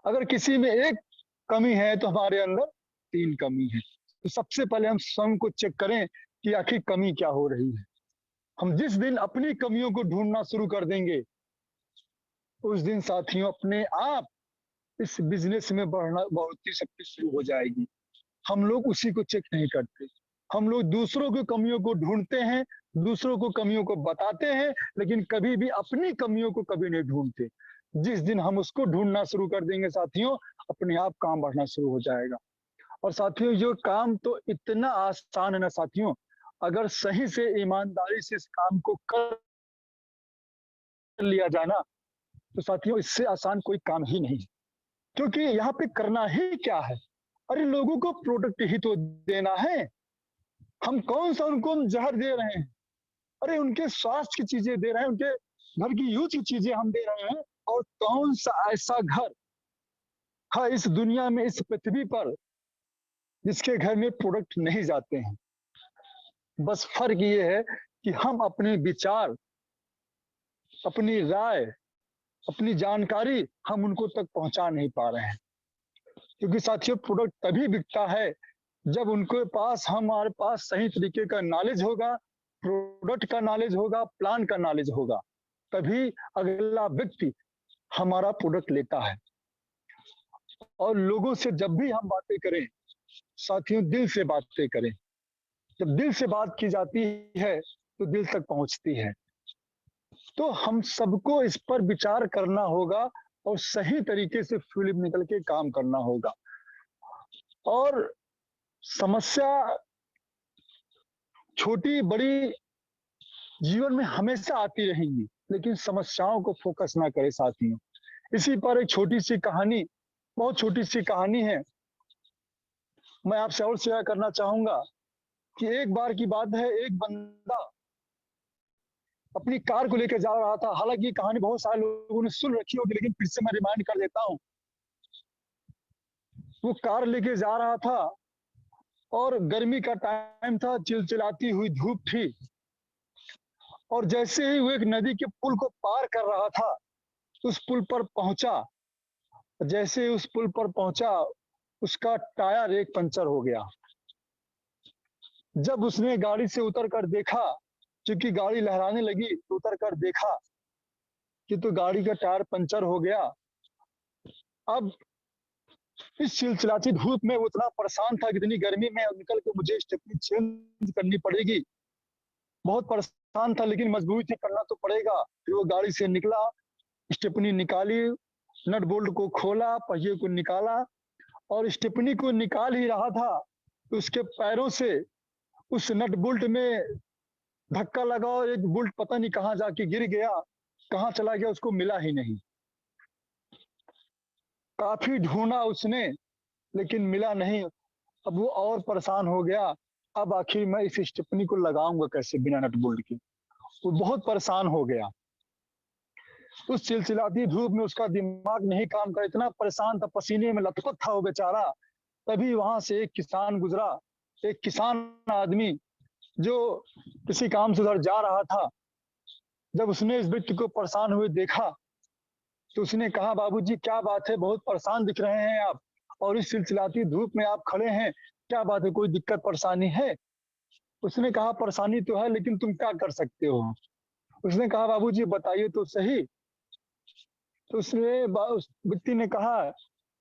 Speaker 1: अगर किसी में एक कमी है तो हमारे अंदर 3 कमी है। तो सबसे पहले हम स्वयं को चेक करें कि आखिर कमी क्या हो रही है। हम जिस दिन अपनी कमियों को ढूंढना शुरू कर देंगे, उस दिन साथियों अपने आप इस बिजनेस में बढ़ना बढ़ती सबकी शुरू हो जाएगी। हम लोग उसी को चेक नहीं करते। हम लोग दूसरों की कमियों को ढूंढते हैं, दूसरों को कमियों को बताते हैं, लेकिन कभी भी अपनी कमियों को कभी नहीं ढूंढते। जिस दिन हम उसको ढूंढना शुरू कर देंगे साथियों, अपने आप काम बढ़ना शुरू हो जाएगा। और साथियों, ये काम तो इतना आसान है ना साथियों, अगर सही से ईमानदारी से इस काम को कर लिया जाए ना, तो साथियों इससे आसान कोई काम ही नहीं है। क्योंकि यहाँ पे करना ही क्या है? अरे लोगों को प्रोडक्ट ही तो देना है। हम कौन सा उनको हम जहर दे रहे हैं? अरे उनके स्वास्थ्य की चीजें दे रहे हैं, उनके घर की यूज की चीजें हम दे रहे हैं। और कौन सा ऐसा घर है इस दुनिया में, इस पृथ्वी पर, जिसके घर में प्रोडक्ट नहीं जाते हैं? बस फर्क ये है कि हम अपने विचार, अपनी राय, अपनी जानकारी हम उनको तक पहुंचा नहीं पा रहे हैं। क्योंकि साथियों, प्रोडक्ट तभी बिकता है जब उनके पास, हमारे पास सही तरीके का नॉलेज होगा, प्रोडक्ट का नॉलेज होगा, प्लान का नॉलेज होगा, तभी अगला व्यक्ति हमारा प्रोडक्ट लेता है। और लोगों से जब भी हम बातें करें साथियों, दिल से बातें करें। जब दिल से बात की जाती है तो दिल तक पहुंचती है। तो हम सबको इस पर विचार करना होगा और सही तरीके से फील्ड में निकल के काम करना होगा। और समस्या छोटी बड़ी जीवन में हमेशा आती रहेंगी, लेकिन समस्याओं को फोकस ना करें साथियों। इसी पर एक छोटी सी कहानी, बहुत छोटी सी कहानी है, मैं आपसे और शेयर करना चाहूंगा। कि एक बार की बात है, एक बंदा अपनी कार को लेकर जा रहा था। हालांकि ये कहानी बहुत सारे लोगों ने सुन रखी होगी, लेकिन फिर से मैं रिमाइंड कर देता हूँ। वो कार लेके जा रहा था और गर्मी का टाइम था, चिलचिलाती हुई धूप थी। और जैसे ही वो एक नदी के पुल को पार कर रहा था, उस पुल पर पहुंचा। जैसे ही उस पुल पर पहुंचा, उसका टायर एक पंचर हो गया। जब उसने गाड़ी से उतर कर देखा, क्योंकि गाड़ी लहराने लगी, तो उतर कर देखा कि तो गाड़ी का टायर पंचर हो गया। अब इस चिलचिलाती धूप में वो इतना परेशान था कि इतनी गर्मी में निकल के मुझे स्टेपनी चेंज करनी पड़ेगी। बहुत परेशान था, लेकिन मजबूरी थी, करना तो पड़ेगा। फिर वो गाड़ी से निकला, स्टेपनी निकाली, नट बोल्ट को खोला, पहिए को निकाला। और स्टेपनी को निकाल ही रहा था, तो उसके पैरों से उस नट बोल्ट में धक्का लगा और एक बोल्ट पता नहीं कहाँ जाके गिर गया, कहाँ चला गया उसको मिला ही नहीं। काफी ढूंढा उसने, लेकिन मिला नहीं। अब वो और परेशान हो गया। अब आखिर मैं इस स्टेपनी को लगाऊंगा कैसे बिना नट बोल्ट के? वो बहुत परेशान हो गया। उस चिलचिलाती धूप में उसका दिमाग नहीं काम कर, इतना परेशान था, पसीने में लथपथ था वो बेचारा। तभी वहां से एक किसान गुजरा, एक किसान आदमी जो किसी काम से उधर जा रहा था। जब उसने इस व्यक्ति को परेशान हुए देखा, तो उसने कहा, बाबूजी क्या बात है, बहुत परेशान दिख रहे हैं आप, और इस चिलचिलाती धूप में आप खड़े हैं, क्या बात है, कोई दिक्कत परेशानी है? उसने कहा, परेशानी तो है, लेकिन तुम क्या कर सकते हो? उसने कहा, बाबूजी बताइए तो सही। तो उस व्यक्ति ने कहा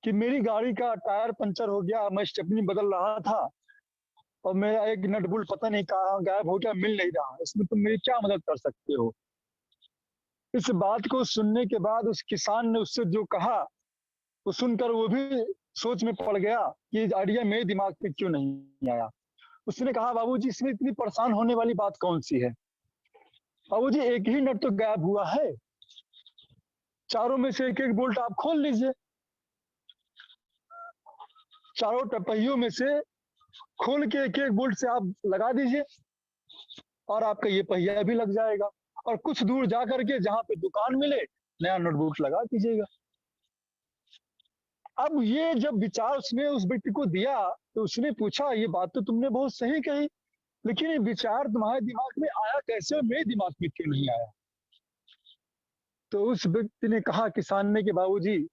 Speaker 1: कि मेरी गाड़ी का टायर पंचर हो गया, मैं स्टेपनी बदल रहा था, और मेरा एक नट बोल्ट पता नहीं कहाँ गायब हो गया, मिल नहीं रहा, इसमें तुम मेरी क्या मदद कर सकते हो? इस बात को सुनने के बाद उस किसान ने उससे जो कहा, वो सुनकर वो भी सोच में पड़ गया कि ये आइडिया मेरे दिमाग में क्यों नहीं आया। उसने कहा, बाबूजी इसमें इतनी परेशान होने वाली बात कौन सी है? बाबूजी एक ही नट तो गायब हुआ है, चारों में से एक एक बोल्ट आप खोल लीजिए, चारों पहियों में से खोल के एक एक बोल्ट से आप लगा दीजिए और आपका ये पहिया भी लग जाएगा, और कुछ दूर जा करके जहां पे दुकान मिले नया नट बोल्ट लगा दीजिएगा। अब ये जब विचार उसने उस व्यक्ति को दिया तो उसने पूछा, ये बात तो तुमने बहुत सही कही, लेकिन ये विचार तुम्हारे दिमाग में आया कैसे और मेरे दिमाग में क्यों नहीं आया? तो उस व्यक्ति ने कहा, किसान ने, कि बाबूजी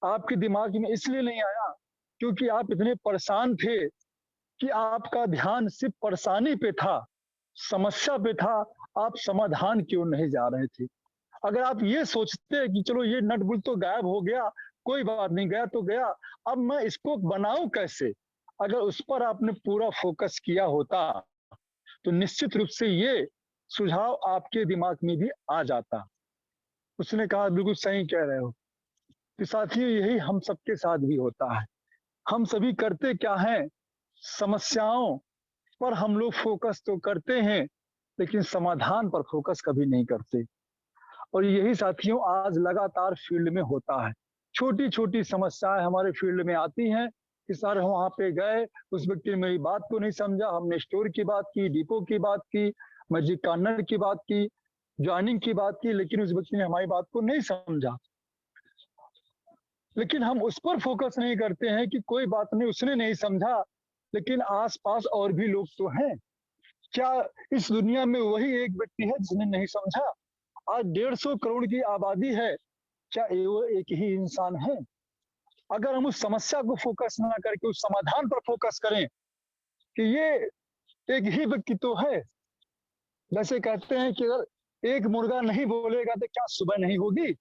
Speaker 1: आपके दिमाग में इसलिए नहीं आया क्योंकि आप इतने परेशान थे कि आपका ध्यान सिर्फ परेशानी पे था, समस्या पे था, आप समाधान क्यों नहीं जा रहे थे। अगर आप ये सोचते कि चलो ये नट बोल्ट तो गायब हो गया, कोई बात नहीं, गया तो गया, अब मैं इसको बनाऊं कैसे, अगर उस पर आपने पूरा फोकस किया होता तो निश्चित रूप से ये सुझाव आपके दिमाग में भी आ जाता। उसने कहा, बिल्कुल सही कह रहे हो। तो साथियों, यही हम सबके साथ भी होता है। हम सभी करते क्या हैं, समस्याओं पर हम लोग फोकस तो करते हैं लेकिन समाधान पर फोकस कभी नहीं करते। और यही साथियों आज लगातार फील्ड में होता है। छोटी छोटी समस्याएं हमारे फील्ड में आती हैं कि सर हम वहां पे गए, उस व्यक्ति ने मेरी बात को नहीं समझा, हमने स्टोर की बात की, डिपो की बात की, मैजिक कॉर्नर की बात की, ज्वाइनिंग की बात की, लेकिन उस व्यक्ति ने हमारी बात को नहीं समझा। लेकिन हम उस पर फोकस नहीं करते हैं कि कोई बात नहीं, उसने नहीं समझा, लेकिन आसपास और भी लोग तो हैं। क्या इस दुनिया में वही एक व्यक्ति है जिसने नहीं समझा? आज 150 करोड़ की आबादी है, क्या वो एक ही इंसान है? अगर हम उस समस्या को फोकस ना करके उस समाधान पर फोकस करें कि ये एक ही व्यक्ति तो है। जैसे कहते हैं कि अगर एक मुर्गा नहीं बोलेगा तो क्या सुबह नहीं होगी?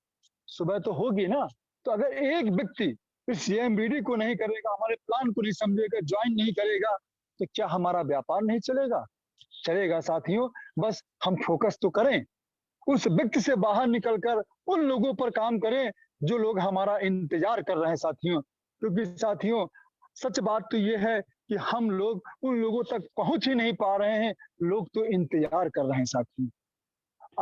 Speaker 1: सुबह तो होगी ना। तो अगर एक व्यक्ति इस सीएमबीडी को नहीं करेगा, हमारे प्लान को नहीं समझेगा, ज्वाइन नहीं करेगा, तो क्या हमारा व्यापार नहीं चलेगा? चलेगा साथियों। बस हम फोकस तो करें, उस व्यक्ति से बाहर निकलकर उन लोगों पर काम करें जो लोग हमारा इंतजार कर रहे हैं साथियों। क्योंकि साथियों, सच बात तो ये है कि हम लोग उन लोगों तक पहुंच ही नहीं पा रहे हैं, लोग तो इंतजार कर रहे हैं साथियों।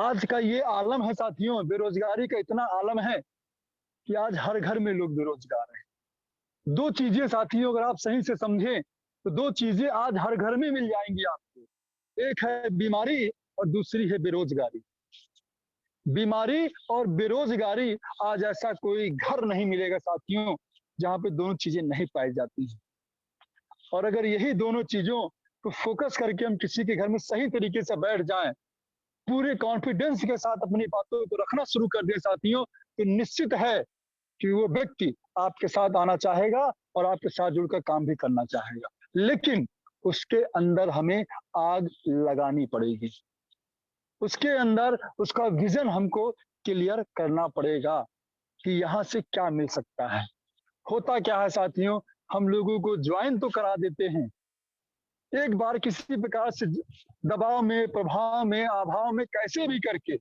Speaker 1: आज का ये आलम है साथियों, बेरोजगारी का इतना आलम है कि आज हर घर में लोग बेरोजगार हैं। दो चीजें साथियों अगर आप सही से समझें तो दो चीजें आज हर घर में मिल जाएंगी आपको। एक है बीमारी और दूसरी है बेरोजगारी। बीमारी और बेरोजगारी, आज ऐसा कोई घर नहीं मिलेगा साथियों जहां पे दोनों चीजें नहीं पाई जाती हैं। और अगर यही दोनों चीजों को फोकस करके हम किसी के घर में सही तरीके से बैठ जाएं, पूरे कॉन्फिडेंस के साथ अपनी बातों को रखना शुरू कर दें साथियों, तो निश्चित है कि वो व्यक्ति आपके साथ आना चाहेगा और आपके साथ जुड़कर काम भी करना चाहेगा। लेकिन उसके अंदर हमें आग लगानी पड़ेगी, उसके अंदर उसका विजन हमको क्लियर करना पड़ेगा कि यहाँ से क्या मिल सकता है। होता क्या है साथियों, हम लोगों को ज्वाइन तो करा देते हैं, एक बार किसी प्रकार से दबाव में, प्रभाव में, अभाव में, कैसे भी करके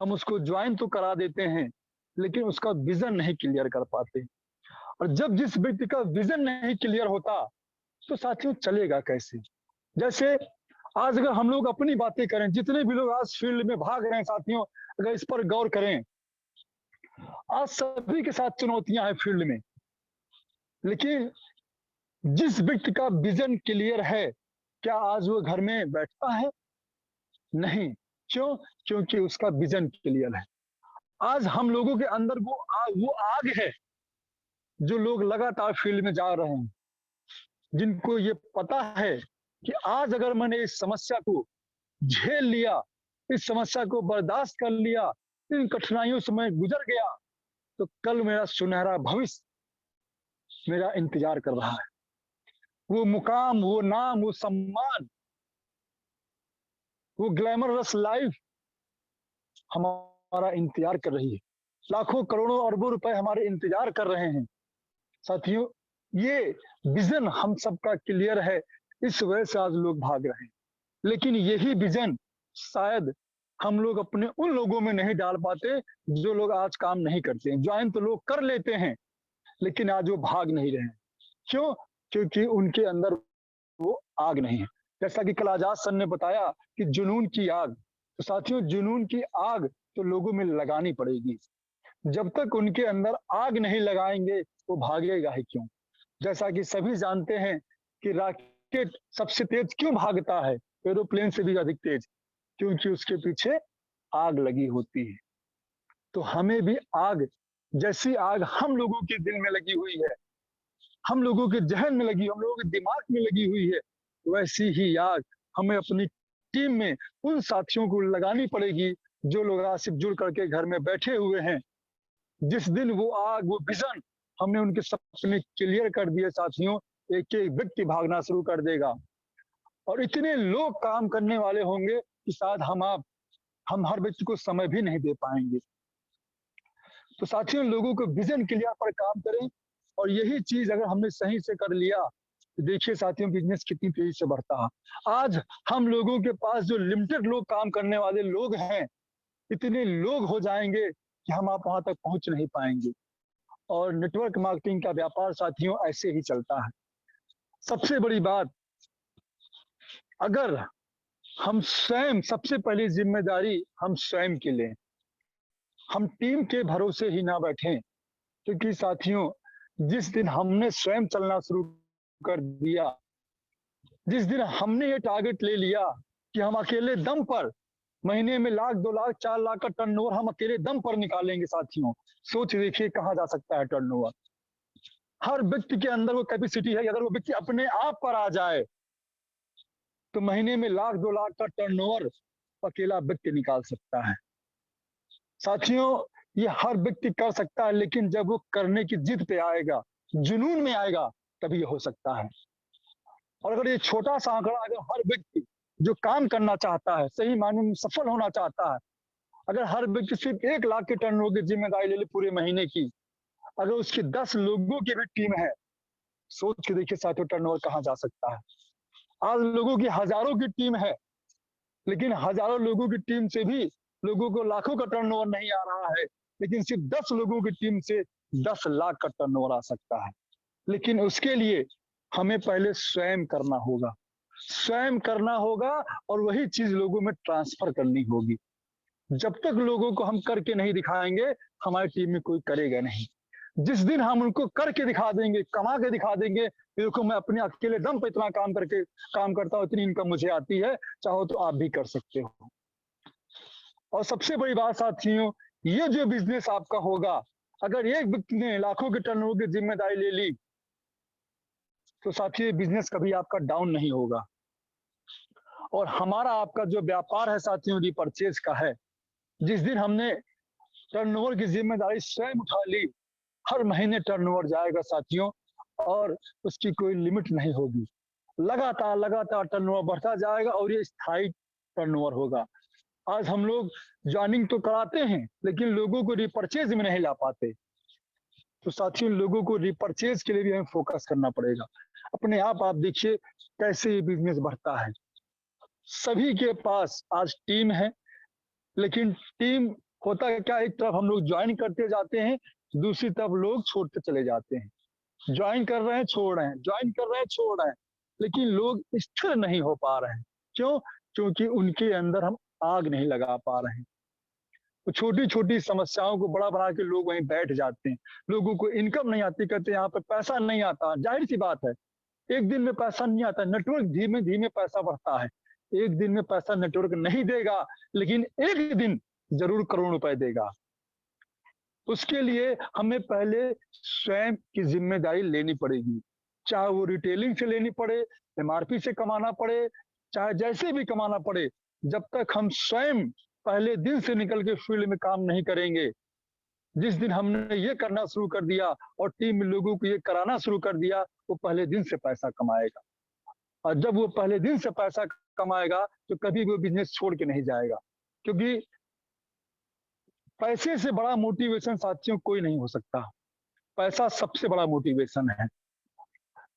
Speaker 1: हम उसको ज्वाइन तो करा देते हैं, लेकिन उसका विजन नहीं क्लियर कर पाते। और जब जिस व्यक्ति का विजन नहीं क्लियर होता तो साथियों चलेगा कैसे? जैसे आज अगर हम लोग अपनी बातें करें, जितने भी लोग आज फील्ड में भाग रहे हैं साथियों, अगर इस पर गौर करें, आज सभी के साथ चुनौतियां हैं फील्ड में, लेकिन जिस व्यक्ति का विजन क्लियर है, क्या आज वो घर में बैठता है? नहीं। क्यों? क्योंकि उसका विजन क्लियर है। आज हम लोगों के अंदर वो आग है, जो लोग लगातार फील्ड में जा रहे हैं, जिनको ये पता है कि आज अगर मैंने इस समस्या को झेल लिया, इस समस्या को बर्दाश्त कर लिया, इन कठिनाइयों से मैं गुजर गया, तो कल मेरा सुनहरा भविष्य मेरा इंतजार कर रहा है। वो मुकाम, वो नाम, वो सम्मान, वो ग्लैमरस लाइफ हमारा इंतजार कर रही है। लाखों करोड़ों अरबों रुपए हमारे इंतजार कर रहे हैं साथियों। ये विजन हम सबका क्लियर है, इस वजह से आज लोग भाग रहे हैं। लेकिन यही विजन शायद हम लोग अपने उन लोगों में नहीं डाल पाते जो लोग आज काम नहीं करते हैं। ज्वाइन तो लोग कर लेते हैं, लेकिन आज वो भाग नहीं रहे हैं। क्यों? क्योंकि उनके अंदर वो आग नहीं है। जैसा कि कल आजाद सर ने बताया कि जुनून की आग, तो साथियों जुनून की आग तो लोगों में लगानी पड़ेगी। जब तक उनके अंदर आग नहीं लगाएंगे वो भागेगा ही क्यों? जैसा कि सभी जानते हैं कि रॉकेट सबसे तेज क्यों भागता है, एरोप्लेन से भी अधिक तेज? क्योंकि उसके पीछे आग लगी होती है। तो हमें भी आग, जैसी आग हम लोगों के दिल में लगी हुई है, हम लोगों के जहन में लगी, हम लोगों के दिमाग में लगी हुई है, वैसी ही आग हमें अपनी टीम में उन साथियों को लगानी पड़ेगी जो लोग आज सिर्फ जुड़ करके घर में बैठे हुए हैं। जिस दिन वो आग, वो विजन हमने उनके सपने क्लियर कर दिए साथियों, एक एक व्यक्ति भागना शुरू कर देगा और इतने लोग काम करने वाले होंगे कि शायद हम हर व्यक्ति को समय भी नहीं दे पाएंगे। तो साथियों लोगों को विजन क्लियर पर काम करें और यही चीज अगर हमने सही से कर लिया तो देखिए साथियों बिजनेस कितनी तेजी से बढ़ता है। आज हम लोगों के पास जो लिमिटेड लोग काम करने वाले लोग हैं, इतने लोग हो जाएंगे कि हम आप वहां तक पहुंच नहीं पाएंगे। और नेटवर्क मार्केटिंग का व्यापार साथियों ऐसे ही चलता है। सबसे बड़ी बात, अगर हम स्वयं, सबसे पहली जिम्मेदारी हम स्वयं की लें, हम टीम के भरोसे ही ना बैठें। क्योंकि साथियों जिस दिन हमने स्वयं चलना शुरू कर दिया, जिस दिन हमने ये टारगेट ले लिया कि हम अकेले दम पर महीने में लाख, 2 लाख, 4 लाख का टर्नओवर हम अकेले दम पर निकालेंगे साथियों, सोच देखिए कहाँ जा सकता है टर्नओवर। हर व्यक्ति के अंदर वो कैपेसिटी है, अगर वो व्यक्ति अपने आप पर आ जाए तो महीने में लाख, 2 लाख का टर्नओवर अकेला व्यक्ति निकाल सकता है। साथियों ये हर व्यक्ति कर सकता है, लेकिन जब वो करने की जिद पे आएगा, जुनून में आएगा, तभी ये हो सकता है। और अगर ये छोटा सा आंकड़ा, अगर हर व्यक्ति जो काम करना चाहता है, सही मायने में सफल होना चाहता है, अगर हर व्यक्ति सिर्फ 1 लाख के टर्नओवर की जिम्मेदारी ले ले पूरे महीने की, अगर उसकी 10 लोगों की भी टीम है, सोच के देखिए साथियों टर्नओवर कहाँ जा सकता है। आज लोगों की हजारों की टीम है, लेकिन हजारों लोगों की टीम से भी लोगों को लाखों का टर्नओवर नहीं आ रहा है, लेकिन सिर्फ 10 लोगों की टीम से 10 लाख का टर्नओवर आ सकता है। लेकिन उसके लिए हमें पहले स्वयं करना होगा, स्वयं करना होगा और वही चीज लोगों में ट्रांसफर करनी होगी। जब तक लोगों को हम करके नहीं दिखाएंगे, हमारी टीम में कोई करेगा नहीं। जिस दिन हम उनको करके दिखा देंगे, कमा के दिखा देंगे, देखो मैं अपने अकेले दम पे इतना काम करता हूँ, इतनी इनकम मुझे आती है, चाहो तो आप भी कर सकते हो। और सबसे बड़ी बात साथियों, ये जो बिजनेस आपका होगा, अगर एक व्यक्ति ने लाखों के टर्नओवर की जिम्मेदारी ले ली, तो साथियों बिजनेस कभी आपका डाउन नहीं होगा। और हमारा आपका जो व्यापार है साथियों रिपर्चेज का है, जिस दिन हमने टर्नओवर की जिम्मेदारी स्वयं उठा ली, हर महीने टर्नओवर जाएगा साथियों और उसकी कोई लिमिट नहीं होगी। लगातार लगातार टर्नओवर बढ़ता जाएगा और ये स्थायी टर्नओवर होगा। आज हम लोग ज्वाइनिंग तो कराते हैं, लेकिन लोगों को रिपर्चेज में नहीं ला पाते। तो साथियों लोगों को रिपर्चेज के लिए भी हमें फोकस करना पड़ेगा। अपने आप देखिए कैसे ये बिजनेस बढ़ता है। सभी के पास आज टीम है, लेकिन टीम होता है क्या, एक तरफ हम लोग ज्वाइन करते जाते हैं, दूसरी तरफ लोग छोड़ते चले जाते हैं। ज्वाइन कर रहे हैं, छोड़ रहे हैं, ज्वाइन कर रहे हैं, छोड़ रहे हैं, लेकिन लोग स्थिर नहीं हो पा रहे हैं। क्यों? क्योंकि उनके अंदर हम आग नहीं लगा पा रहे हैं। तो छोटी छोटी समस्याओं को बड़ा बना के लोग वहीं बैठ जाते हैं। लोगों को इनकम नहीं आती, कहते यहाँ पे पैसा नहीं आता। जाहिर सी बात है, एक दिन में पैसा नहीं आता, नेटवर्क धीमे धीमे पैसा बढ़ता है। एक दिन में पैसा नेटवर्क नहीं देगा, लेकिन एक दिन जरूर करोड़ रुपए देगा। उसके लिए हमें पहले स्वयं की जिम्मेदारी लेनी पड़ेगी, चाहे वो रिटेलिंग से लेनी पड़े, एमआरपी से कमाना पड़े, चाहे जैसे भी कमाना पड़े। जब तक हम स्वयं पहले दिन से निकल के फील्ड में काम नहीं करेंगे, जिस दिन हमने ये करना शुरू कर दिया और टीम में लोगों को ये कराना शुरू कर दिया, वो पहले दिन से पैसा कमाएगा। और जब वो पहले दिन से पैसा कमाएगा तो कभी वो बिजनेस छोड़ के नहीं जाएगा। क्योंकि पैसे से बड़ा मोटिवेशन साथियों कोई नहीं हो सकता। पैसा सबसे बड़ा मोटिवेशन है।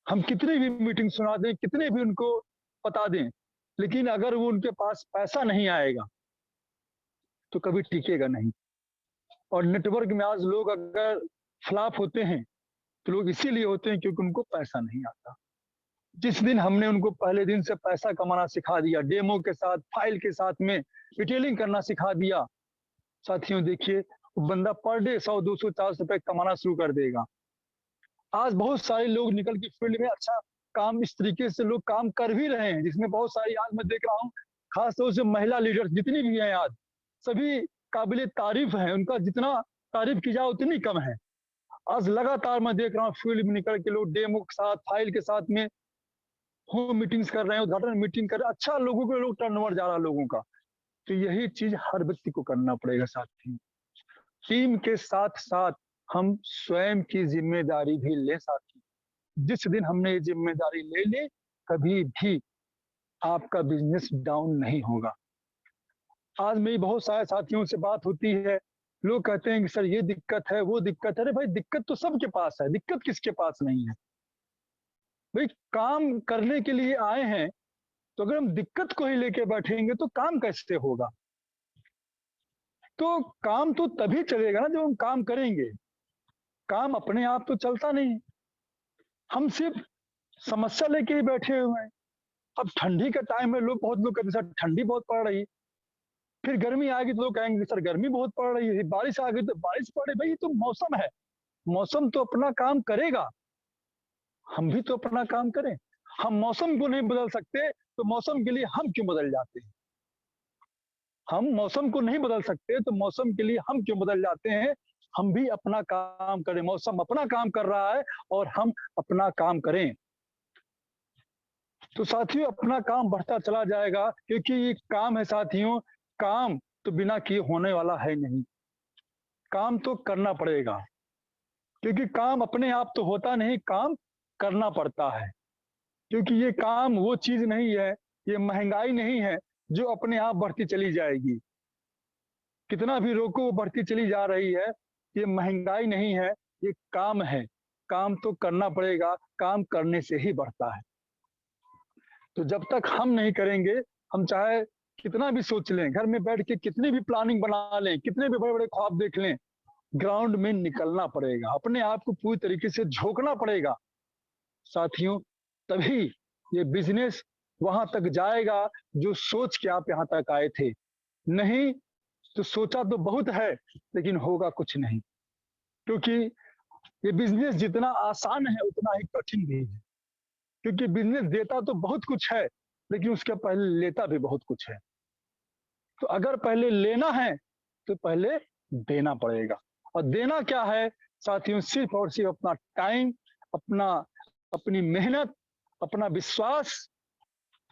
Speaker 1: हम कितनी भी मीटिंग सुना दें, कितने भी उनको बता दें, लेकिन अगर वो उनके पास पैसा नहीं आएगा तो कभी टिकेगा नहीं। और नेटवर्क में आज लोग अगर फ्लॉप होते हैं तो लोग इसीलिए होते हैं क्योंकि उनको पैसा नहीं आता। जिस दिन हमने उनको पहले दिन से पैसा कमाना सिखा दिया, डेमो के साथ, फाइल के साथ में डिटेलिंग करना सिखा दिया, साथियों देखिए वो बंदा पर डे 100, 200, 400 रुपए कमाना शुरू कर देगा। आज बहुत सारे लोग निकल के फील्ड में अच्छा काम इस तरीके से लोग काम कर भी रहे हैं, जिसमें बहुत सारी आज मैं देख रहा हूँ खास तौर से महिला लीडर्स जितनी भी हैं आज सभी काबिले तारीफ हैं, उनका जितना तारीफ की जाए उतनी कम है। आज लगातार मैं देख रहा हूँ फील्ड में निकल के लोग डेमो के साथ, फाइल के साथ में होम मीटिंग्स कर रहे हैं, उद्घाटन मीटिंग कर रहे हैं, अच्छा लोगों के लोग टर्नओवर जा रहा है लोगों का। तो यही चीज हर व्यक्ति को करना पड़ेगा साथी। टीम के साथ साथ हम स्वयं की जिम्मेदारी भी ले साथी। जिस दिन हमने ये जिम्मेदारी ले ली कभी भी आपका बिजनेस डाउन नहीं होगा। आज मेरी बहुत सारे साथियों से बात होती है, लोग कहते हैं कि सर ये दिक्कत है, वो दिक्कत है। अरे भाई दिक्कत तो सबके पास है, दिक्कत किसके पास नहीं है? भाई काम करने के लिए आए हैं तो अगर हम दिक्कत को ही लेके बैठेंगे तो काम कैसे होगा? तो काम तो तभी चलेगा ना जब हम काम करेंगे। काम अपने आप तो चलता नहीं, हम सिर्फ समस्या लेके ही बैठे हुए हैं। अब ठंडी का टाइम है, लोग बहुत लोग कहते हैं सर ठंडी बहुत पड़ रही है, फिर गर्मी आएगी तो लोग कहेंगे सर गर्मी बहुत पड़ रही है, बारिश आ गई तो बारिश पड़ रही। भाई ये तो मौसम है, मौसम तो अपना काम करेगा, हम भी तो अपना काम करें। हम मौसम को नहीं बदल सकते तो मौसम के लिए हम क्यों बदल जाते हैं? हम मौसम को नहीं बदल सकते तो मौसम के लिए हम क्यों बदल जाते हैं? हम भी अपना काम करें, मौसम अपना काम कर रहा है और हम अपना काम करें तो साथियों अपना काम बढ़ता चला जाएगा। क्योंकि ये काम है साथियों, काम तो बिना किए होने वाला है नहीं, काम तो करना पड़ेगा। क्योंकि काम अपने आप तो होता नहीं, काम करना पड़ता है। क्योंकि ये काम वो चीज नहीं है, ये महंगाई नहीं है जो अपने आप बढ़ती चली जाएगी। कितना भी रोको वो बढ़ती चली जा रही है। ये महंगाई नहीं है, ये काम है, काम तो करना पड़ेगा, काम करने से ही बढ़ता है। तो जब तक हम नहीं करेंगे, हम चाहे कितना भी सोच लें, घर में बैठ के कितनी भी प्लानिंग बना लें, कितने भी बड़े बड़े ख्वाब देख लें, ग्राउंड में निकलना पड़ेगा, अपने आप को पूरी तरीके से झोंकना पड़ेगा साथियों। तभी ये बिजनेस वहां तक जाएगा जो सोच के आप यहाँ तक आए थे। नहीं तो सोचा तो बहुत है लेकिन होगा कुछ नहीं। क्योंकि ये बिजनेस जितना आसान है उतना ही कठिन भी है। क्योंकि बिजनेस देता तो बहुत कुछ है लेकिन उसके पहले लेता भी बहुत कुछ है। तो अगर पहले लेना है तो पहले देना पड़ेगा। और देना क्या है साथियों? सिर्फ और सिर्फ अपना टाइम, अपनी मेहनत, अपना विश्वास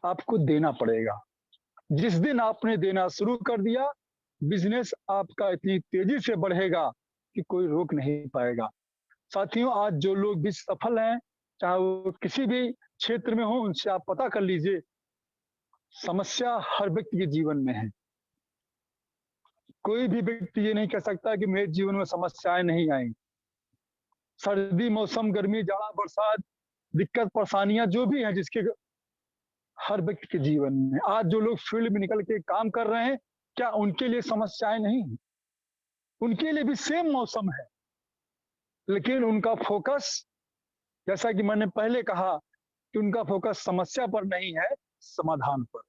Speaker 1: आपको देना पड़ेगा। जिस दिन आपने देना शुरू कर दिया, बिजनेस आपका इतनी तेजी से बढ़ेगा कि कोई रोक नहीं पाएगा। साथियों आज जो लोग भी सफल हैं, चाहे वो किसी भी क्षेत्र में हो, उनसे आप पता कर लीजिए, समस्या हर व्यक्ति के जीवन में है। कोई भी व्यक्ति ये नहीं कह सकता कि मेरे जीवन में समस्याएं नहीं आई। सर्दी, मौसम, गर्मी, जाड़ा, बरसात, दिक्कत, परेशानियां जो भी हैं जिसके हर व्यक्ति के जीवन में। आज जो लोग फील्ड में निकल के काम कर रहे हैं, क्या उनके लिए समस्याएं नहीं है? उनके लिए भी सेम मौसम है, लेकिन उनका फोकस, जैसा कि मैंने पहले कहा, कि उनका फोकस समस्या पर नहीं है, समाधान पर।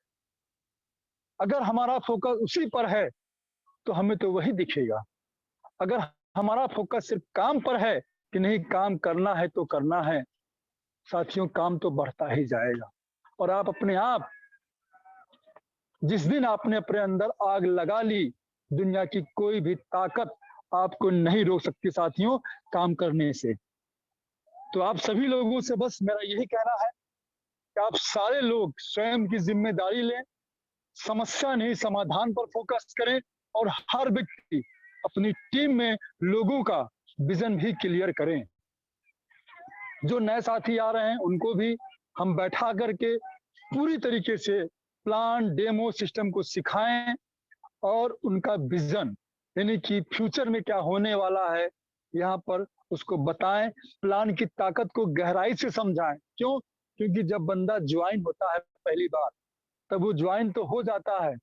Speaker 1: अगर हमारा फोकस उसी पर है तो हमें तो वही दिखेगा। अगर हमारा फोकस सिर्फ काम पर है कि नहीं काम करना है तो करना है, साथियों काम तो बढ़ता ही जाएगा। और आप अपने आप, जिस दिन आपने अपने अंदर आग लगा ली, दुनिया की कोई भी ताकत आपको नहीं रोक सकती साथियों काम करने से। तो आप सभी लोगों से बस मेरा यही कहना है कि आप सारे लोग स्वयं की जिम्मेदारी लें, समस्या नहीं समाधान पर फोकस करें और हर व्यक्ति अपनी टीम में लोगों का विजन भी क्लियर करें। जो नए साथी आ रहे हैं उनको भी हम बैठा करके पूरी तरीके से प्लान, डेमो सिस्टम को सिखाएं और उनका विजन, यानी कि फ्यूचर में क्या होने वाला है, यहाँ पर उसको बताएं, प्लान की ताकत को गहराई से समझाएं। क्यों? क्योंकि जब बंदा ज्वाइन होता है पहली बार, तब वो ज्वाइन तो हो जाता है,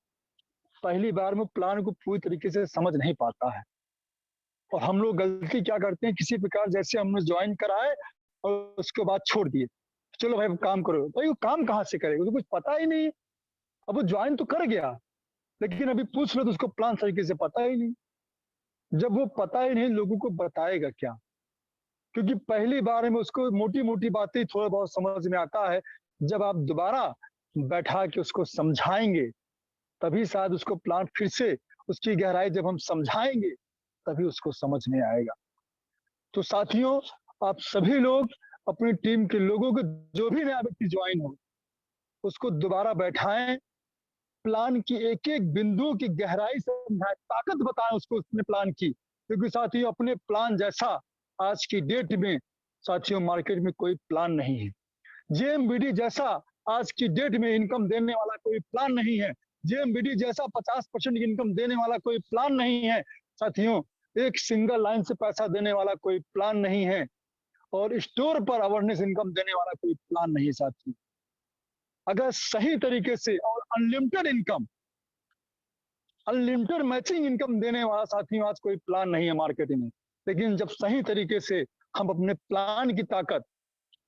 Speaker 1: पहली बार में प्लान को पूरी तरीके से समझ नहीं पाता है। और हम लोग गलती क्या करते हैं, किसी प्रकार जैसे हमने ज्वाइन कराए और उसके बाद छोड़ दिए, चलो भाई काम करो। भाई वो काम कहाँ से करेगा, तो कुछ पता ही नहीं। अब वो ज्वाइन तो कर गया, लेकिन अभी पूछ लो तो उसको प्लान तरीके से पता ही नहीं। जब वो पता ही नहीं, लोगों को बताएगा क्या? क्योंकि पहली बार में उसको मोटी मोटी बातें थोड़ा बहुत समझ में आता है। जब आप दोबारा बैठा के उसको समझाएंगे, तभी शायद उसको प्लान फिर से, उसकी गहराई जब हम समझाएंगे, तभी उसको समझ में आएगा। तो साथियों, आप सभी लोग अपनी टीम के लोगों को, जो भी नया व्यक्ति ज्वाइन हो, उसको दोबारा बैठाएं, प्लान की एक एक बिंदु की गहराई से समझाएं, ताकत बताएं उसको उसने प्लान की। क्योंकि साथियों, अपने प्लान जैसा आज की डेट में साथियों मार्केट में कोई प्लान नहीं है। जेएमबीडी जैसा आज की डेट में इनकम देने वाला कोई प्लान नहीं है। जेएमबीडी जैसा 50% इनकम देने वाला कोई प्लान नहीं है। साथियों, एक सिंगल लाइन से पैसा देने वाला कोई प्लान नहीं है, और स्टोर पर अवेयरनेस इनकम देने वाला कोई प्लान नहीं। साथियों, अगर सही तरीके से और unlimited income, unlimited matching income देने वाला साथियों आज कोई प्लान नहीं है मार्केट में। लेकिन जब सही तरीके से हम अपने प्लान की ताकत,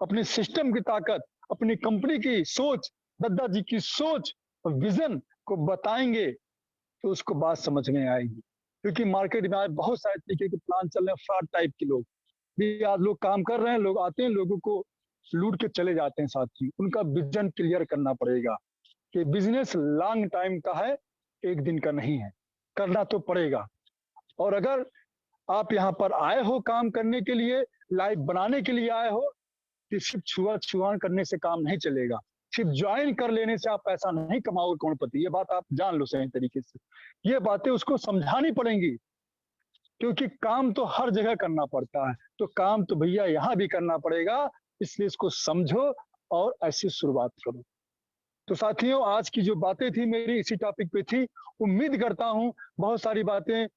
Speaker 1: अपने सिस्टम की ताकत, अपनी कंपनी की सोच, दद्दा जी की सोच और विजन को बताएंगे, तो उसको बात समझ में आएगी। क्योंकि मार्केट में आज बहुत सारे तरीके के प्लान चल रहे हैं, फ्रॉड टाइप के लोग भी आज लोग काम कर रहे हैं। लोग आते हैं, लोगों को लूट के चले जाते हैं। साथी, उनका विजन क्लियर करना पड़ेगा कि बिजनेस लॉन्ग टाइम का है, एक दिन का नहीं है, करना तो पड़ेगा। और अगर आप यहाँ पर आए हो काम करने के लिए, लाइफ बनाने के लिए आए हो, कि सिर्फ छुआ छुआन करने से काम नहीं चलेगा, सिर्फ ज्वाइन कर लेने से आप पैसा नहीं कमाओगे करोड़पति। ये बात आप जान लो सही तरीके से। ये बातें उसको समझानी पड़ेंगी, क्योंकि काम तो हर जगह करना पड़ता है, तो काम तो भैया यहाँ भी करना पड़ेगा। इसलिए इसको समझो और ऐसी शुरुआत करो। तो साथियों, आज की जो बातें थी मेरी इसी टॉपिक पे थी। उम्मीद करता हूँ बहुत सारी बातें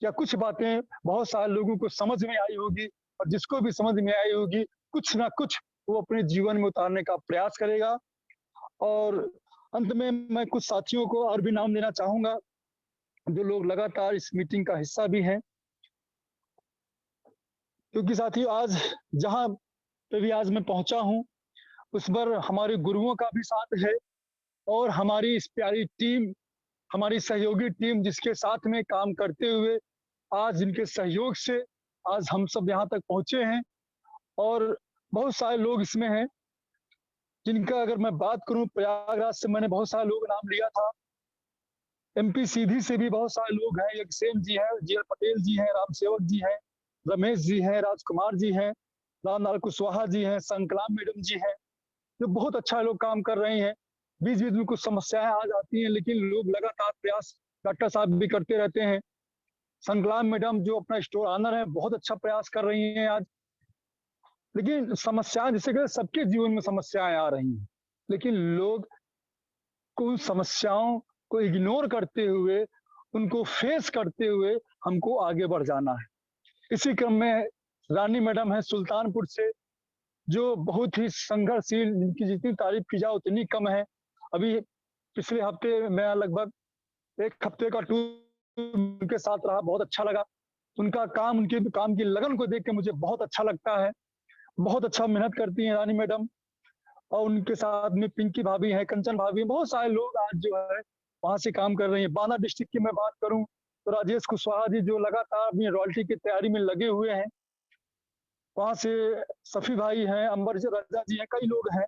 Speaker 1: या कुछ बातें बहुत सारे लोगों को समझ में आई होगी, और जिसको भी समझ में आई होगी, कुछ ना कुछ वो अपने जीवन में उतारने का प्रयास करेगा। और अंत में मैं कुछ साथियों को और भी नाम देना चाहूंगा, जो लोग लगातार इस मीटिंग का हिस्सा भी हैं। क्योंकि साथियों, आज जहां पे भी आज मैं पहुंचा हूं, उस पर हमारे गुरुओं का भी साथ है, और हमारी इस प्यारी टीम, हमारी सहयोगी टीम, जिसके साथ में काम करते हुए आज इनके सहयोग से आज हम सब यहाँ तक पहुंचे हैं। और बहुत सारे लोग इसमें हैं, जिनका अगर मैं बात करूं, प्रयागराज से मैंने बहुत सारे लोग नाम लिया था, एमपी सीधी से भी बहुत सारे लोग हैं, यज्ञसेन जी हैं, जीआर पटेल जी हैं, राम सेवक जी हैं, रमेश जी हैं, राजकुमार जी हैं, रामलाल कुशवाहा जी हैं, संकलाम मैडम जी हैं, जो बहुत अच्छा लोग काम कर रहे हैं। बीच बीच में कुछ समस्याएं आ जाती हैं, लेकिन लोग लगातार प्रयास डॉक्टर साहब भी करते रहते हैं। संकलाम मैडम जो अपना स्टोर ऑनर है, बहुत अच्छा प्रयास कर रही हैं आज। लेकिन समस्याएं, जैसे कि सबके जीवन में समस्याएं आ रही हैं, लेकिन लोग को उन समस्याओं को इग्नोर करते हुए, उनको फेस करते हुए हमको आगे बढ़ जाना है। इसी क्रम में रानी मैडम है सुल्तानपुर से, जो बहुत ही संघर्षशील, जिनकी जितनी तारीफ की जाए उतनी कम है। अभी पिछले हफ्ते मैं लगभग एक हफ्ते का टूर उनके साथ रहा, बहुत अच्छा लगा। उनका काम, उनके काम की लगन को देख के मुझे बहुत अच्छा लगता है। बहुत अच्छा मेहनत करती हैं रानी मैडम, और उनके साथ में पिंकी भाभी हैं, कंचन भाभी हैं, बहुत सारे लोग आज जो है वहां से काम कर रहे हैं। बांदा डिस्ट्रिक्ट की मैं बात करूं तो राजेश कुशवाहा जी, जो लगातार अपनी रॉयल्टी की तैयारी में लगे हुए हैं। वहां से सफी भाई हैं, अंबर रजा जी हैं, कई लोग हैं।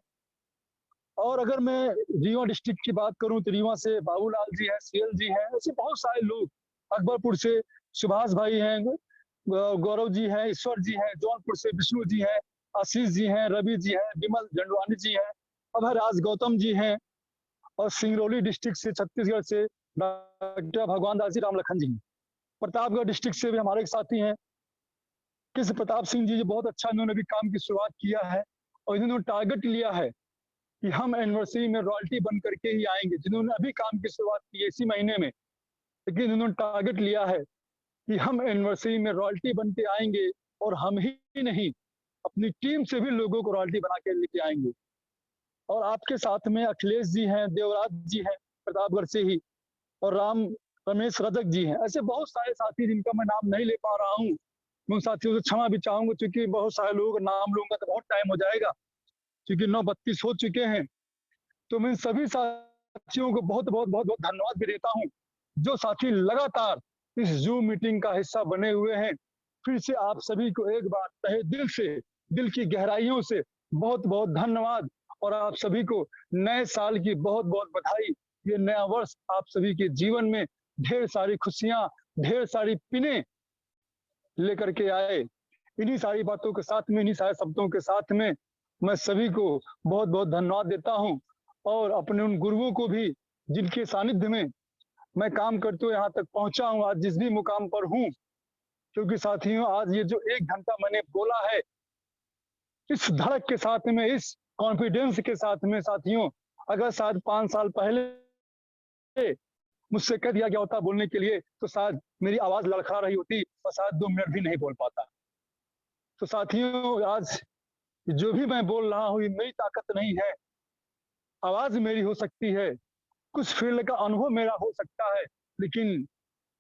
Speaker 1: और अगर मैं रीवा डिस्ट्रिक्ट की बात करूं तो रीवा से बाबूलाल जी हैं, सीएल जी हैं, ऐसे बहुत सारे लोग। अकबरपुर से सुभाष भाई हैं, गौरव जी हैं, ईश्वर जी हैं, जौनपुर से विष्णु जी हैं, आशीष जी हैं, रवि जी हैं, विमल झंडवानी जी हैं, अभयराज गौतम जी हैं। और सिंगरौली डिस्ट्रिक्ट से, छत्तीसगढ़ से डॉक्टर भगवान दास जी राम लखन जी हैं। प्रतापगढ़ डिस्ट्रिक्ट से भी हमारे एक साथी हैं, कृष्ण प्रताप सिंह जी, जो बहुत अच्छा इन्होंने भी काम की शुरुआत किया है। और इन्होंने टारगेट लिया है कि हम एनिवर्सरी में रॉयल्टी बन करके ही आएंगे, जिन्होंने अभी काम की शुरुआत की है इसी महीने में। लेकिन उन्होंने टारगेट लिया है कि हम एनिवर्सरी में रॉयल्टी बन के आएंगे, और हम ही नहीं, अपनी टीम से भी लोगों को रॉयल्टी बना के लेके आएंगे। और आपके साथ में अखिलेश जी हैं, देवराज जी हैं प्रतापगढ़ से ही, और रमेश रजक जी हैं। ऐसे बहुत सारे साथी जिनका मैं नाम नहीं ले पा रहा हूँ, मैं उन साथियों से क्षमा भी चाहूंगा, क्योंकि बहुत सारे लोगों का नाम लूंगा तो बहुत टाइम हो जाएगा, क्योंकि 9:32 हो चुके हैं। तो मैं सभी साथियों को बहुत बहुत बहुत बहुत धन्यवाद भी देता हूँ, जो साथी लगातार इस जूम मीटिंग का हिस्सा बने हुए हैं। फिर से आप सभी को एक बार तहे दिल से, दिल की गहराइयों से बहुत बहुत धन्यवाद, और आप सभी को नए साल की बहुत बहुत बधाई। ये नया वर्ष आप सभी के जीवन में ढेर सारी खुशियां, ढेर सारी पिने लेकर के आए। इन्हीं सारी बातों के साथ में, इन्हीं सारे शब्दों के साथ में मैं सभी को बहुत बहुत धन्यवाद देता हूं, और अपने उन गुरुओं को भी जिनके सानिध्य में मैं काम करते हुए यहाँ तक पहुंचा हूँ, आज जिस भी मुकाम पर हूँ। क्योंकि साथियों, आज ये जो 1 घंटा मैंने बोला है, इस धड़क के साथ में, इस कॉन्फिडेंस के साथ में साथियों, अगर शायद 5 साल पहले मुझसे कह दिया गया होता बोलने के लिए, तो शायद मेरी आवाज लड़खड़ा रही होती और शायद 2 मिनट भी नहीं बोल पाता। तो साथियों, आज जो भी मैं बोल रहा हूँ, ये मेरी ताकत नहीं है। आवाज मेरी हो सकती है, कुछ फील्ड का अनुभव मेरा हो सकता है, लेकिन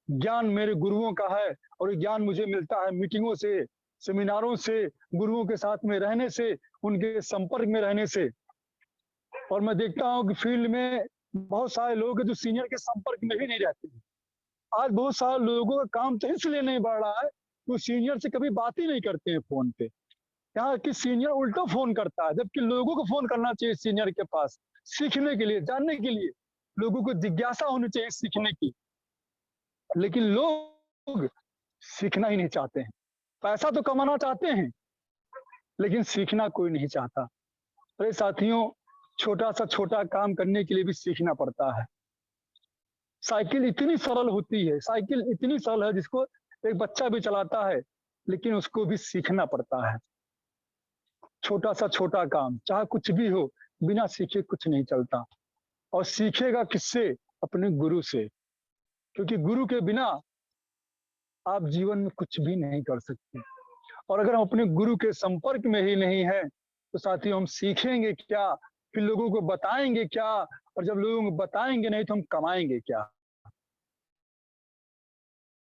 Speaker 1: ज्ञान मेरे गुरुओं का है, और ये ज्ञान मुझे मिलता है मीटिंगों से, सेमिनारों से, गुरुओं के साथ में रहने से, उनके संपर्क में रहने से। और मैं देखता हूँ कि फील्ड में बहुत सारे लोग हैं जो सीनियर के संपर्क में भी नहीं रहते हैं। आज बहुत सारे लोगों का काम तो इसलिए नहीं बढ़ रहा है, वो सीनियर से कभी बात ही नहीं करते हैं फोन पे। यहाँ कि सीनियर उल्टा फोन करता है, जबकि लोगों को फोन करना चाहिए सीनियर के पास, सीखने के लिए, जानने के लिए। लोगों को जिज्ञासा होनी चाहिए सीखने की, लेकिन लोग सीखना ही नहीं चाहते हैं। पैसा तो कमाना चाहते हैं, लेकिन सीखना कोई नहीं चाहता। अरे साथियों, छोटा सा छोटा काम करने के लिए भी सीखना पड़ता है। साइकिल इतनी सरल होती है, साइकिल इतनी सरल है जिसको एक बच्चा भी चलाता है, लेकिन उसको भी सीखना पड़ता है। छोटा सा छोटा काम, चाहे कुछ भी हो, बिना सीखे कुछ नहीं चलता। और सीखेगा किससे? अपने गुरु से, क्योंकि गुरु के बिना आप जीवन में कुछ भी नहीं कर सकते। और अगर हम अपने गुरु के संपर्क में ही नहीं है, तो साथियों हम सीखेंगे क्या, फिर लोगों को बताएंगे क्या, और जब लोगों को बताएंगे नहीं तो हम कमाएंगे क्या।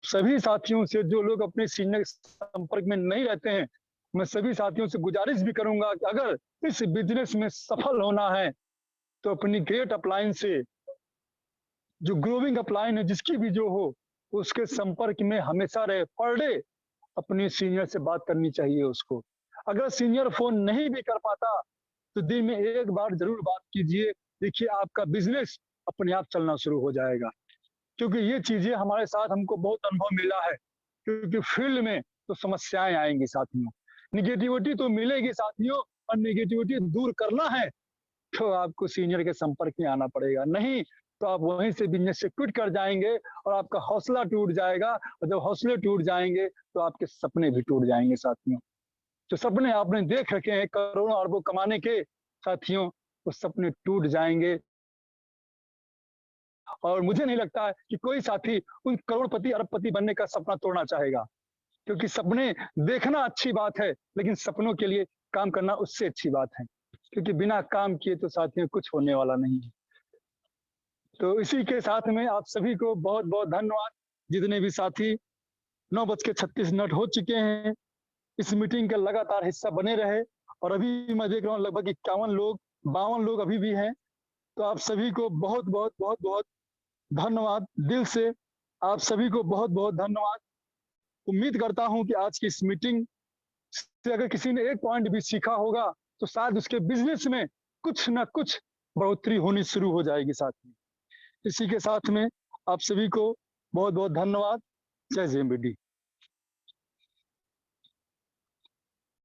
Speaker 1: सभी साथियों से, जो लोग अपने सीनियर संपर्क में नहीं रहते हैं, मैं सभी साथियों से गुजारिश भी करूंगा कि अगर इस बिजनेस में सफल होना है, तो अपनी ग्रेट अपलाइन से, जो ग्रोविंग अपलाइन है जिसकी भी जो हो, उसके संपर्क में हमेशा रहे। पर डे अपने सीनियर से बात करनी चाहिए उसको। अगर सीनियर फोन नहीं भी कर पाता, तो दिन में एक बार जरूर बात कीजिए। देखिए, आपका बिजनेस अपने आप चलना शुरू हो जाएगा। क्योंकि ये चीजें हमारे साथ, हमको बहुत अनुभव मिला है। क्योंकि फील्ड में तो समस्याएं आएंगी साथियों, निगेटिविटी तो मिलेगी साथियों, और निगेटिविटी दूर करना है तो आपको सीनियर के संपर्क में आना पड़ेगा। नहीं तो आप वहीं से बिजनेस से क्विट कर जाएंगे, और आपका हौसला टूट जाएगा। और जब हौसले टूट जाएंगे, तो आपके सपने भी टूट जाएंगे साथियों। जो सपने आपने देख रखे हैं करोड़ों अरबों कमाने के, साथियों वो सपने टूट जाएंगे। और मुझे नहीं लगता है कि कोई साथी उन करोड़पति अरबपति बनने का सपना तोड़ना चाहेगा। क्योंकि सपने देखना अच्छी बात है, लेकिन सपनों के लिए काम करना उससे अच्छी बात है। क्योंकि बिना काम किए तो साथियों कुछ होने वाला नहीं है। तो इसी के साथ में आप सभी को बहुत बहुत धन्यवाद। जितने भी साथी, 9:36 हो चुके हैं, इस मीटिंग का लगातार हिस्सा बने रहे। और अभी मैं देख रहा हूँ लगभग 51 लोग, 52 लोग अभी भी हैं। तो आप सभी को बहुत बहुत बहुत बहुत धन्यवाद दिल से। आप सभी को बहुत बहुत धन्यवाद। उम्मीद करता हूं कि आज की इस मीटिंग से अगर किसी ने एक पॉइंट भी सीखा होगा, तो शायद उसके बिजनेस में कुछ ना कुछ बढ़ोतरी होनी शुरू हो जाएगी साथी। इसी के साथ में आप सभी को बहुत बहुत धन्यवाद। जय जेएमबीडी।